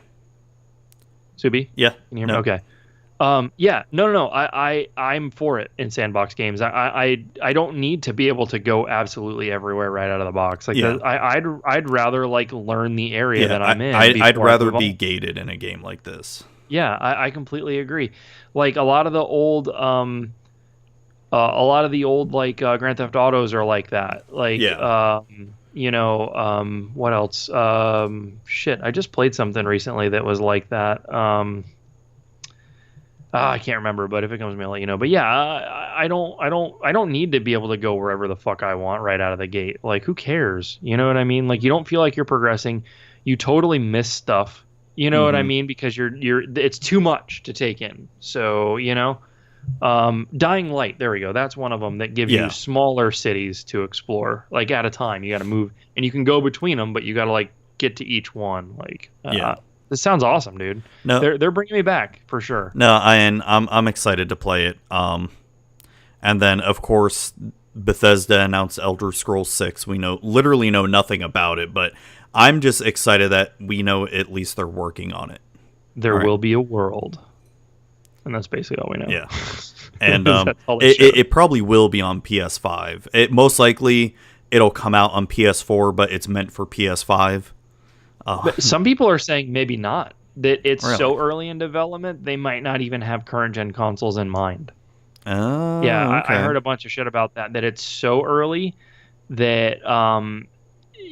Subi? Yeah. Can you hear me? Okay. Yeah. No. I'm for it in sandbox games. I don't need to be able to go absolutely everywhere right out of the box. Like I'd rather like learn the area that I'm in. I'd rather be gated in a game like this. Yeah, I completely agree. Like a lot of the old like Grand Theft Autos are like that. Like what else? Shit, I just played something recently that was like that. I can't remember, but if it comes to me, I'll let you know. But yeah, I don't need to be able to go wherever the fuck I want right out of the gate. Like, who cares? You know what I mean? Like, you don't feel like you're progressing. You totally miss stuff. You know what I mean? Because it's too much to take in. So, Dying Light, there we go. That's one of them that give you smaller cities to explore, like at a time. You got to move, and you can go between them, but you got to like get to each one. Like, this sounds awesome, dude. No, they're bringing me back for sure. No, I'm excited to play it. And then of course Bethesda announced Elder Scrolls 6. We literally know nothing about it, but I'm just excited that we know at least they're working on it. There will be a world. And that's basically all we know. Yeah. And it probably will be on PS5. It most likely it'll come out on PS4, but it's meant for PS5. But some people are saying maybe not. that it's Really? so early in development, they might not even have current gen consoles in mind. Oh, Yeah, okay. I heard a bunch of shit about that. That it's so early that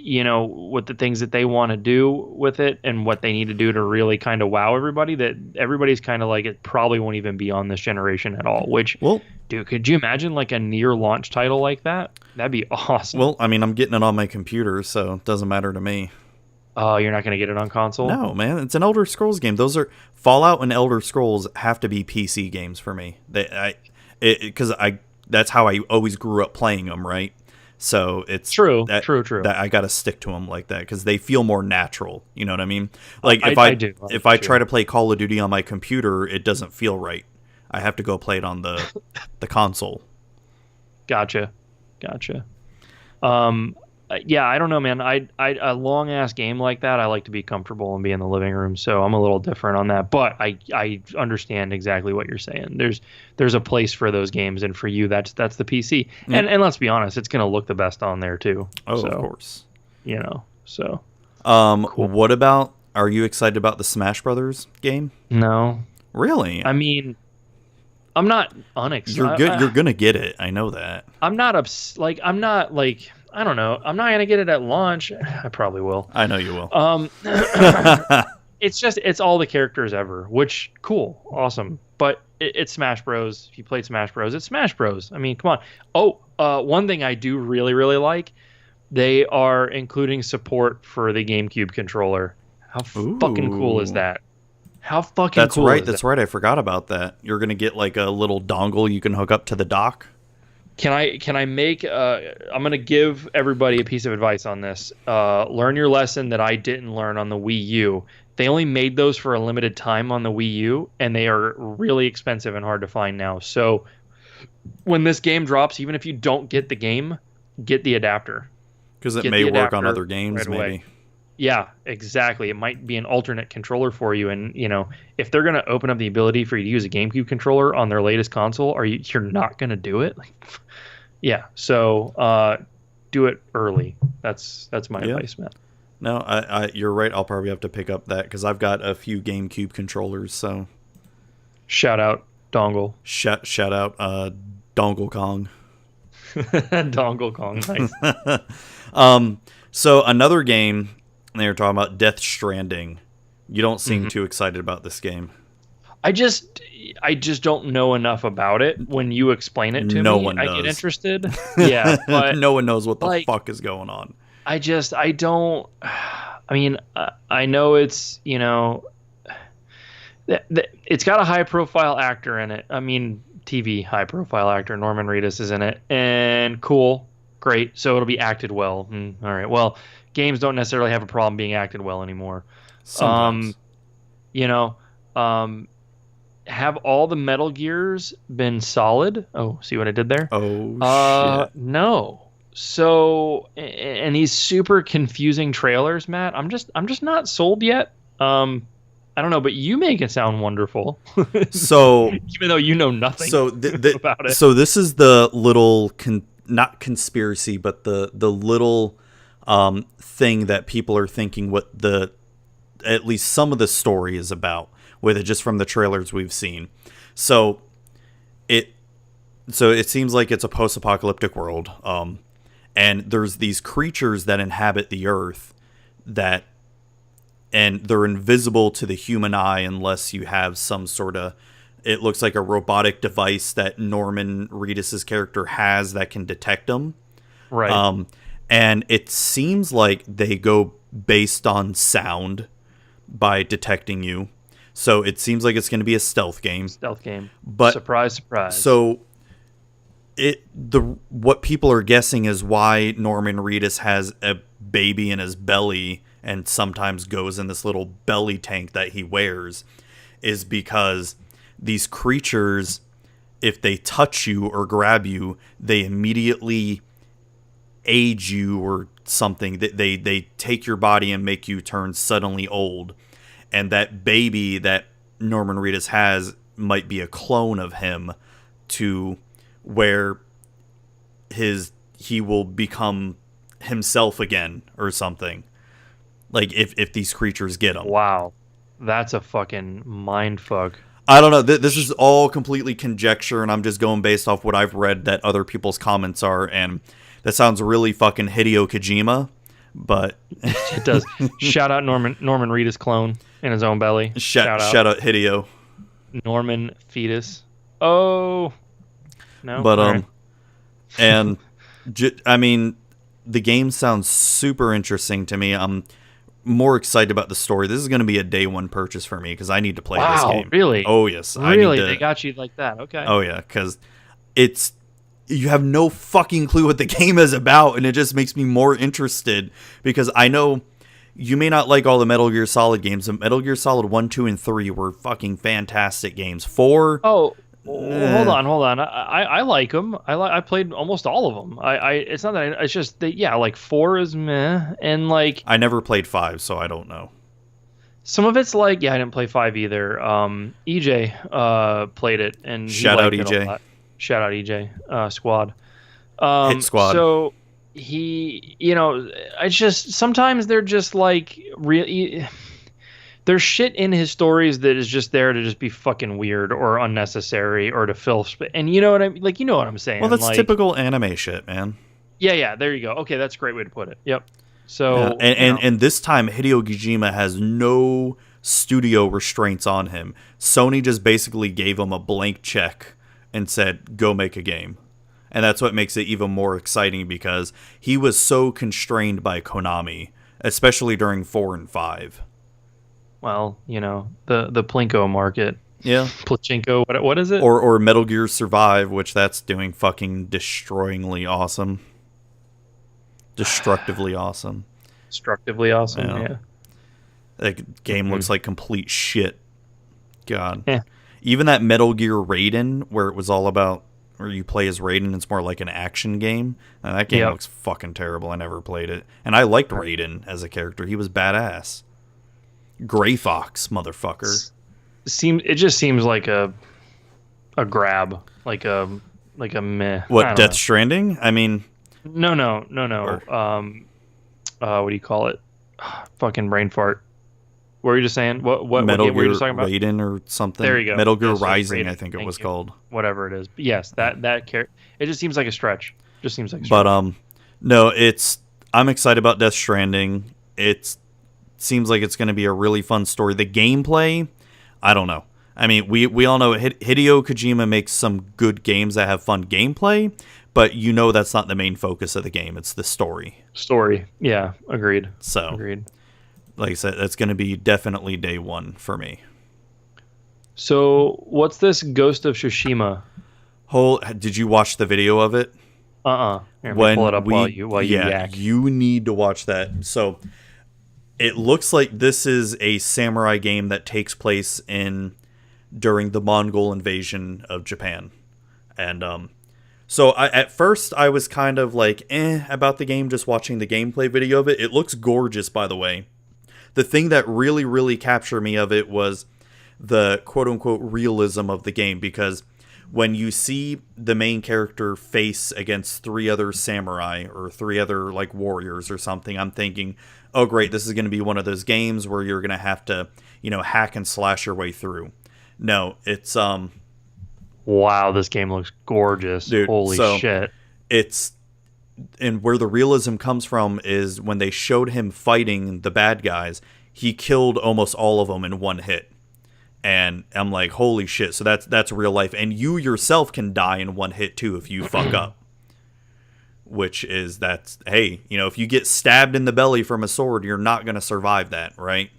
with the things that they want to do with it and what they need to do to really kind of wow everybody, that everybody's kind of like, it probably won't even be on this generation at all. Which, Well, dude, could you imagine like a near launch title like that? That'd be awesome. I mean, I'm getting it on my computer, so it doesn't matter to me. Oh, you're not gonna get it on console? No, man, it's an Elder Scrolls game. Those are Fallout and Elder Scrolls have to be PC games for me. Because that's how I always grew up playing them, right? So it's True. That I got to stick to them like that because they feel more natural. You know what I mean? Like if I do. if I try to play Call of Duty on my computer, it doesn't feel right. I have to go play it on the console. Gotcha. Yeah, I don't know, man. I a long ass game like that, I like to be comfortable and be in the living room. So I'm a little different on that, but I understand exactly what you're saying. There's a place for those games, and for you, that's the PC. And let's be honest, it's gonna look the best on there too. Oh, so, of course. So. Cool. What about? Are you excited about the Smash Brothers game? No. Really? I mean, I'm not unexcited. You're good. You're gonna get it. I know that. I'm not I don't know. I'm not going to get it at launch. I probably will. I know you will. It's all the characters ever, which cool, awesome. But it's Smash Bros. If you played Smash Bros, it's Smash Bros. I mean, come on. Oh, one thing I do really, really like, they are including support for the GameCube controller. How fucking cool is that? How fucking That's cool right. is That's that? right. I forgot about that. You're gonna get like a little dongle you can hook up to the dock. Can I make I'm going to give everybody a piece of advice on this. Learn your lesson that I didn't learn on the Wii U. They only made those for a limited time on the Wii U, and they are really expensive and hard to find now. So when this game drops, even if you don't get the game, get the adapter. Because it may work on other games, right away. maybe. Yeah, exactly. It might be an alternate controller for you, and if they're going to open up the ability for you to use a GameCube controller on their latest console, you're not going to do it? Yeah. So do it early. That's my advice, Matt. No, you're right. I'll probably have to pick up that because I've got a few GameCube controllers. So shout out Dongle. Shout out Dongle Kong. Dongle Kong. Nice. So another game. They were talking about Death Stranding. You don't seem too excited about this game. I just don't know enough about it. When you explain it to me, I get interested. Yeah, but no one knows what the fuck is going on. I don't. I mean, I know it's it's got a high profile actor in it. I mean, TV high profile actor Norman Reedus is in it, and cool, great. So it'll be acted well. All right, well. Games don't necessarily have a problem being acted well anymore. Sometimes. Have all the Metal Gears been solid? Oh, see what I did there? Oh, shit. No. So, and these super confusing trailers, Matt, I'm just not sold yet. I don't know, but you make it sound wonderful. So, even though you know nothing about it. So this is the little, not conspiracy, but the little thing that people are thinking what at least some of the story is about with it, just from the trailers we've seen. So it seems like it's a post-apocalyptic world, and there's these creatures that inhabit the earth and they're invisible to the human eye unless you have some sort of, it looks like a robotic device that Norman Reedus' character has that can detect them. Right. And it seems like they go based on sound by detecting you. So it seems like it's going to be a stealth game. But surprise. So what people are guessing is why Norman Reedus has a baby in his belly and sometimes goes in this little belly tank that he wears is because these creatures, if they touch you or grab you, they immediately age you or something. They take your body and make you turn suddenly old. And that baby that Norman Reedus has might be a clone of him to where he will become himself again or something. Like if these creatures get him. Wow. That's a fucking mind fuck. I don't know. This is all completely conjecture, and I'm just going based off what I've read that other people's comments are, and that sounds really fucking Hideo Kojima, but It does. Shout out Norman Reedus clone in his own belly. shout out Hideo. Norman Fetus. Oh no. But All right. and I mean, the game sounds super interesting to me. I'm more excited about the story. This is going to be a day one purchase for me because I need to play this game. Really? Oh yes, Really? They got you like that? Okay. Oh yeah, because you have no fucking clue what the game is about, and it just makes me more interested because I know you may not like all the Metal Gear Solid games. The Metal Gear Solid 1, 2, and 3 were fucking fantastic games. 4... Oh, hold on. I like them. I played almost all of them. It's not that it's just that, yeah, like 4 is meh, and like I never played 5, so I don't know. some of it's like, yeah, I didn't play 5 either. EJ played it, and he Shout out liked it a EJ. lot. Shout out EJ Squad. Hit Squad. So he, I just sometimes they're just like really. There's shit in his stories that is just there to just be fucking weird or unnecessary or to fill. And you know what you know what I'm saying. Well, that's like, typical anime shit, man. Yeah. There you go. Okay, that's a great way to put it. Yep. So and this time Hideo Kojima has no studio restraints on him. Sony just basically gave him a blank check and said, "Go make a game." And that's what makes it even more exciting because he was so constrained by Konami, especially during 4 and 5. well, the Plinko market. Yeah. Pachinko. What is it? Or Metal Gear Survive, which that's doing fucking destroyingly awesome. Destructively awesome. Destructively awesome. Yeah. That game looks like complete shit. God. Yeah. Even that Metal Gear Raiden, where it was all about where you play as Raiden, it's more like an action game. And that game looks fucking terrible. I never played it. And I liked Raiden as a character. He was badass. Gray Fox, motherfucker. It just seems like a grab, like a meh. What, Death Stranding? I mean, No. What do you call it? Fucking brain fart. What were you just saying? What Metal game were you Gear just talking about? Raiden or something. There you go. Metal Gear Yes, Rising, Raiden. I think it Thank was you. called. Whatever it is. But yes, that character. It just seems like a stretch. Just seems like a stretch. But no, I'm excited about Death Stranding. It seems like it's going to be a really fun story. The gameplay, I don't know. I mean, we all know Hideo Kojima makes some good games that have fun gameplay, but that's not the main focus of the game. It's the story. Story. Yeah, agreed. So, Agreed. like I said, that's going to be definitely day one for me. So, what's this Ghost of Tsushima? Did you watch the video of it? Here, let me pull it up while you yak. You need to watch that. So it looks like this is a samurai game that takes place during the Mongol invasion of Japan. And so at first I was kind of like about the game, just watching the gameplay video of it. It looks gorgeous, by the way. The thing that really, really captured me of it was the quote-unquote realism of the game, because when you see the main character face against 3 other samurai or 3 other like warriors or something, I'm thinking, oh great, this is going to be one of those games where you're going to have to, hack and slash your way through. No, it's Wow, this game looks gorgeous. Dude, Holy shit. And where the realism comes from is when they showed him fighting the bad guys, he killed almost all of them in one hit. And I'm like, holy shit, so that's real life. And you yourself can die in one hit too if you fuck up. Which is, hey, if you get stabbed in the belly from a sword, you're not going to survive that, right?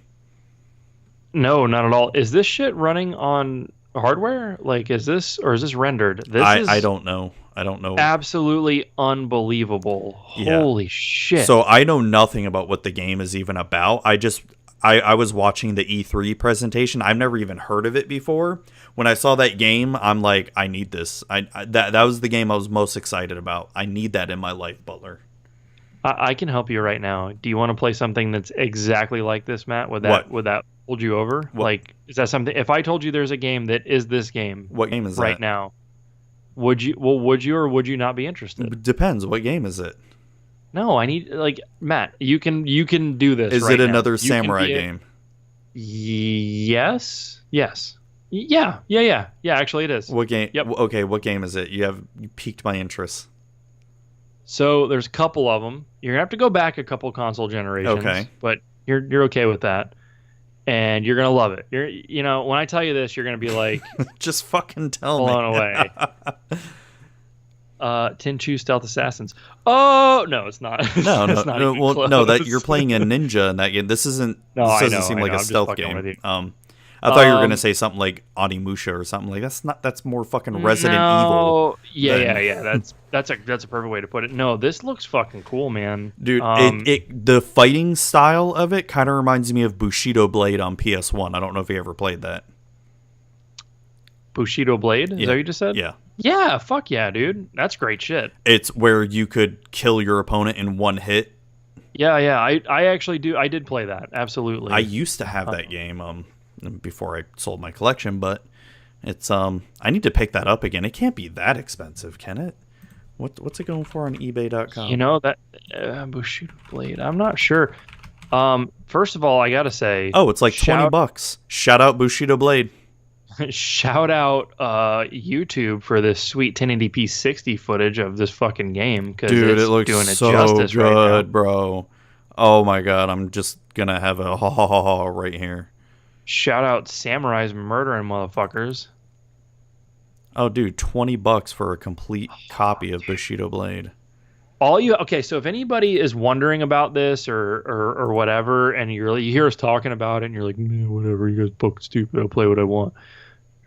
No, not at all. Is this shit running on hardware? Like, is this rendered? I don't know. I don't know. Absolutely unbelievable. Yeah. Holy shit. So I know nothing about what the game is even about. I was watching the E3 presentation. I've never even heard of it before. When I saw that game, I'm like, I need this. That was the game I was most excited about. I need that in my life, Butler. I can help you right now. Do you want to play something that's exactly like this, Matt? Would that hold you over? What? Like, is that something? If I told you there's a game that is this game, What game is right that? now? Would you or would you not be interested? Depends. What game is it? No, I need Matt. You can do this. Is right it now. another You can samurai be game? Yes. Yes. Yeah. Actually, it is. What game? Yep. Okay, what game is it? You piqued my interest. So there's a couple of them. You're gonna have to go back a couple console generations. Okay. But you're okay with that, and you're gonna love it. When I tell you this, you're gonna be like Just fucking tell blown me. away. Tenchu Stealth Assassins. Oh no, it's not. No, It's not even well, close. no, that you're playing a ninja in that game. This isn't. No, this I doesn't know, seem I like know. a I'm just stealth fucking with game. you. I thought you were gonna say something like Onimusha or something like that's not. That's more fucking Resident Evil. Yeah. That's a perfect way to put it. No, this looks fucking cool, man. Dude, the fighting style of it kind of reminds me of Bushido Blade on PS1. I don't know if you ever played that. Bushido Blade? Is that what you just said? Yeah. Yeah, fuck yeah, dude. That's great shit. It's where you could kill your opponent in one hit. Yeah. I actually do. I did play that. Absolutely. I used to have that game before I sold my collection, but it's I need to pick that up again. It can't be that expensive, can it? What's it going for on eBay.com? You know that Bushido Blade. I'm not sure. First of all, I gotta say. Oh, it's like $20. Shout out Bushido Blade. Shout out YouTube for this sweet 1080p 60 footage of this fucking game, because Dude, it's it looks doing it so justice good, right now. bro. Oh my god, I'm just gonna have a ha ha ha ha right here. Shout out Samurai's murdering motherfuckers. Oh, dude, $20 for a complete copy of Bushido Blade. So if anybody is wondering about this or whatever, and you hear us talking about it, and you're like, man, whatever, you guys fucking stupid, I'll play what I want.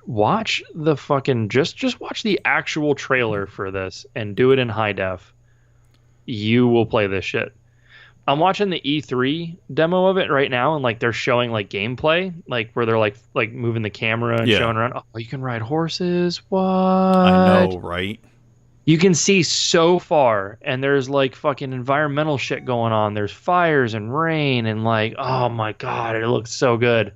Watch the fucking just watch the actual trailer for this and do it in high def. You will play this shit. I'm watching the E3 demo of it right now, and like they're showing like gameplay, like where they're like moving the camera and showing around. Oh, you can ride horses. What? I know, right? You can see so far, and there's like fucking environmental shit going on. There's fires and rain, and like, oh my god, it looks so good.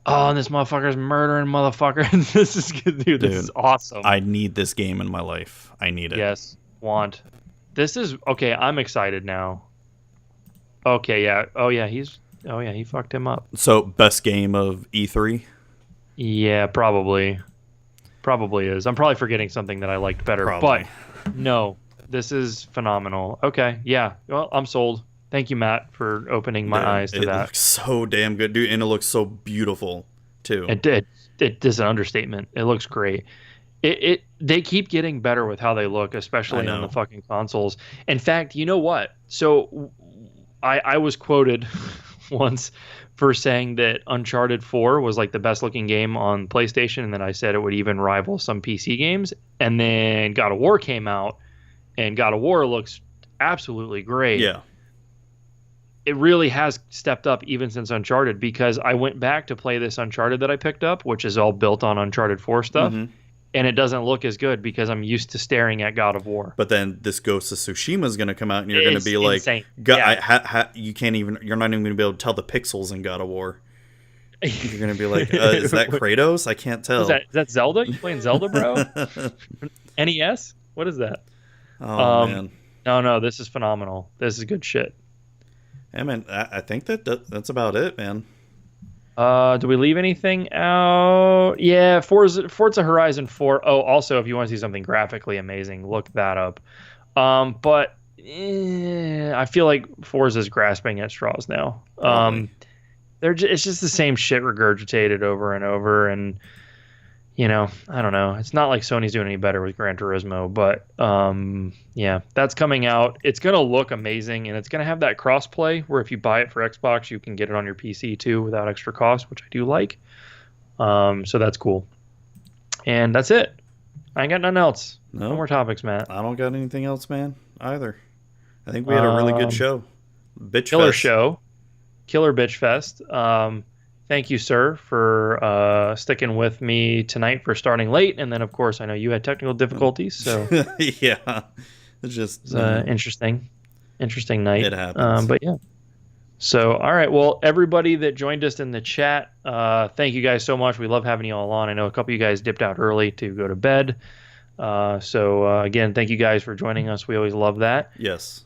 Oh, and this motherfucker's murdering motherfucker. This is good, dude. This is awesome. I need this game in my life. I need it. Yes, want. This is okay. I'm excited now. Okay, yeah. He fucked him up. So, best game of E3? Yeah, probably is. I'm probably forgetting something that I liked better. Probably. But no, this is phenomenal. Okay, yeah. Well, I'm sold. Thank you, Matt, for opening my eyes to that. It looks so damn good, dude, and it looks so beautiful too. It is an understatement. It looks great. They keep getting better with how they look, especially on the fucking consoles. In fact, you know what? So I was quoted once for saying that Uncharted 4 was like the best looking game on PlayStation, and then I said it would even rival some PC games. And then God of War came out, and God of War looks absolutely great. Yeah. It really has stepped up even since Uncharted, because I went back to play this Uncharted that I picked up, which is all built on Uncharted 4 stuff, and it doesn't look as good because I'm used to staring at God of War. But then this Ghost of Tsushima is going to come out, and you're going to be like, you can't even, you're not even going to be able to tell the pixels in God of War. You're going to be like, is that Kratos? I can't tell. Is that Zelda? You playing Zelda, bro? NES? What is that? Oh, man. No, this is phenomenal. This is good shit. Yeah, man, I think that's about it, man. Do we leave anything out? Yeah, Forza Horizon 4. Oh, also, if you want to see something graphically amazing, look that up. But I feel like Forza's grasping at straws now. It's just the same shit regurgitated over and over, and I don't know. It's not like Sony's doing any better with Gran Turismo, but yeah, that's coming out. It's going to look amazing, and it's going to have that cross-play where if you buy it for Xbox, you can get it on your PC too without extra cost, which I do like. So that's cool. And that's it. I ain't got nothing else. No more topics, Matt. I don't got anything else, man, either. I think we had a really good show. Killer show. Killer Bitch Fest. Thank you, sir, for sticking with me tonight for starting late. And then, of course, I know you had technical difficulties. So yeah, it's just interesting night. It happens. But yeah. So, all right. Well, everybody that joined us in the chat, thank you guys so much. We love having you all on. I know a couple of you guys dipped out early to go to bed. So again, thank you guys for joining us. We always love that. Yes.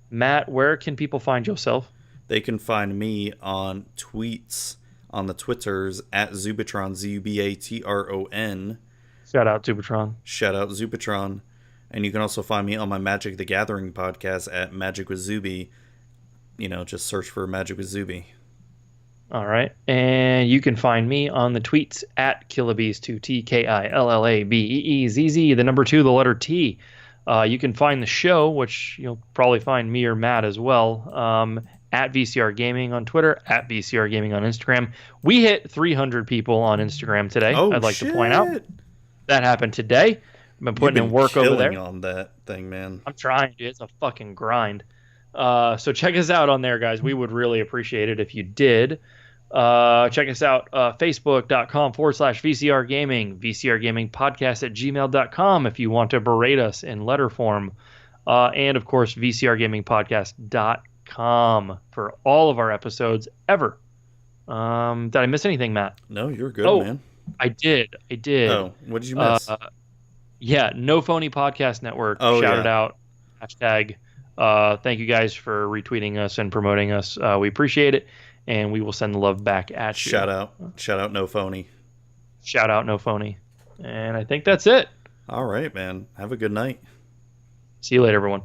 Matt, where can people find yourself? They can find me on tweets On the Twitters, at Zubatron, Zubatron. Shout out Zubatron. Shout out Zupatron. And you can also find me on my Magic the Gathering podcast at Magic with Zuby. Just search for Magic with Zuby. All right. And you can find me on the tweets at Killabees2, TKILLABEEZZ, the number 2, the letter T. You can find the show, which you'll probably find me or Matt as well, at VCR Gaming on Twitter, at VCR Gaming on Instagram. We hit 300 people on Instagram today. I'd like to point out. That happened today. I've been putting in work over there. On that thing, man. I'm trying, dude. It's a fucking grind. So check us out on there, guys. We would really appreciate it if you did. Check us out, facebook.com/VCR Gaming, VCR Gaming Podcast at gmail.com if you want to berate us in letter form. And, of course, vcrgamingpodcast.com for all of our episodes ever. Did I miss anything, Matt? No, you're good, man. I did. Oh, what did you miss? No Phony Podcast Network. Shout it out. Hashtag. Thank you guys for retweeting us and promoting us. We appreciate it, and we will send the love back at you. Shout out No Phony. Shout out No Phony. And I think that's it. All right, man. Have a good night. See you later, everyone.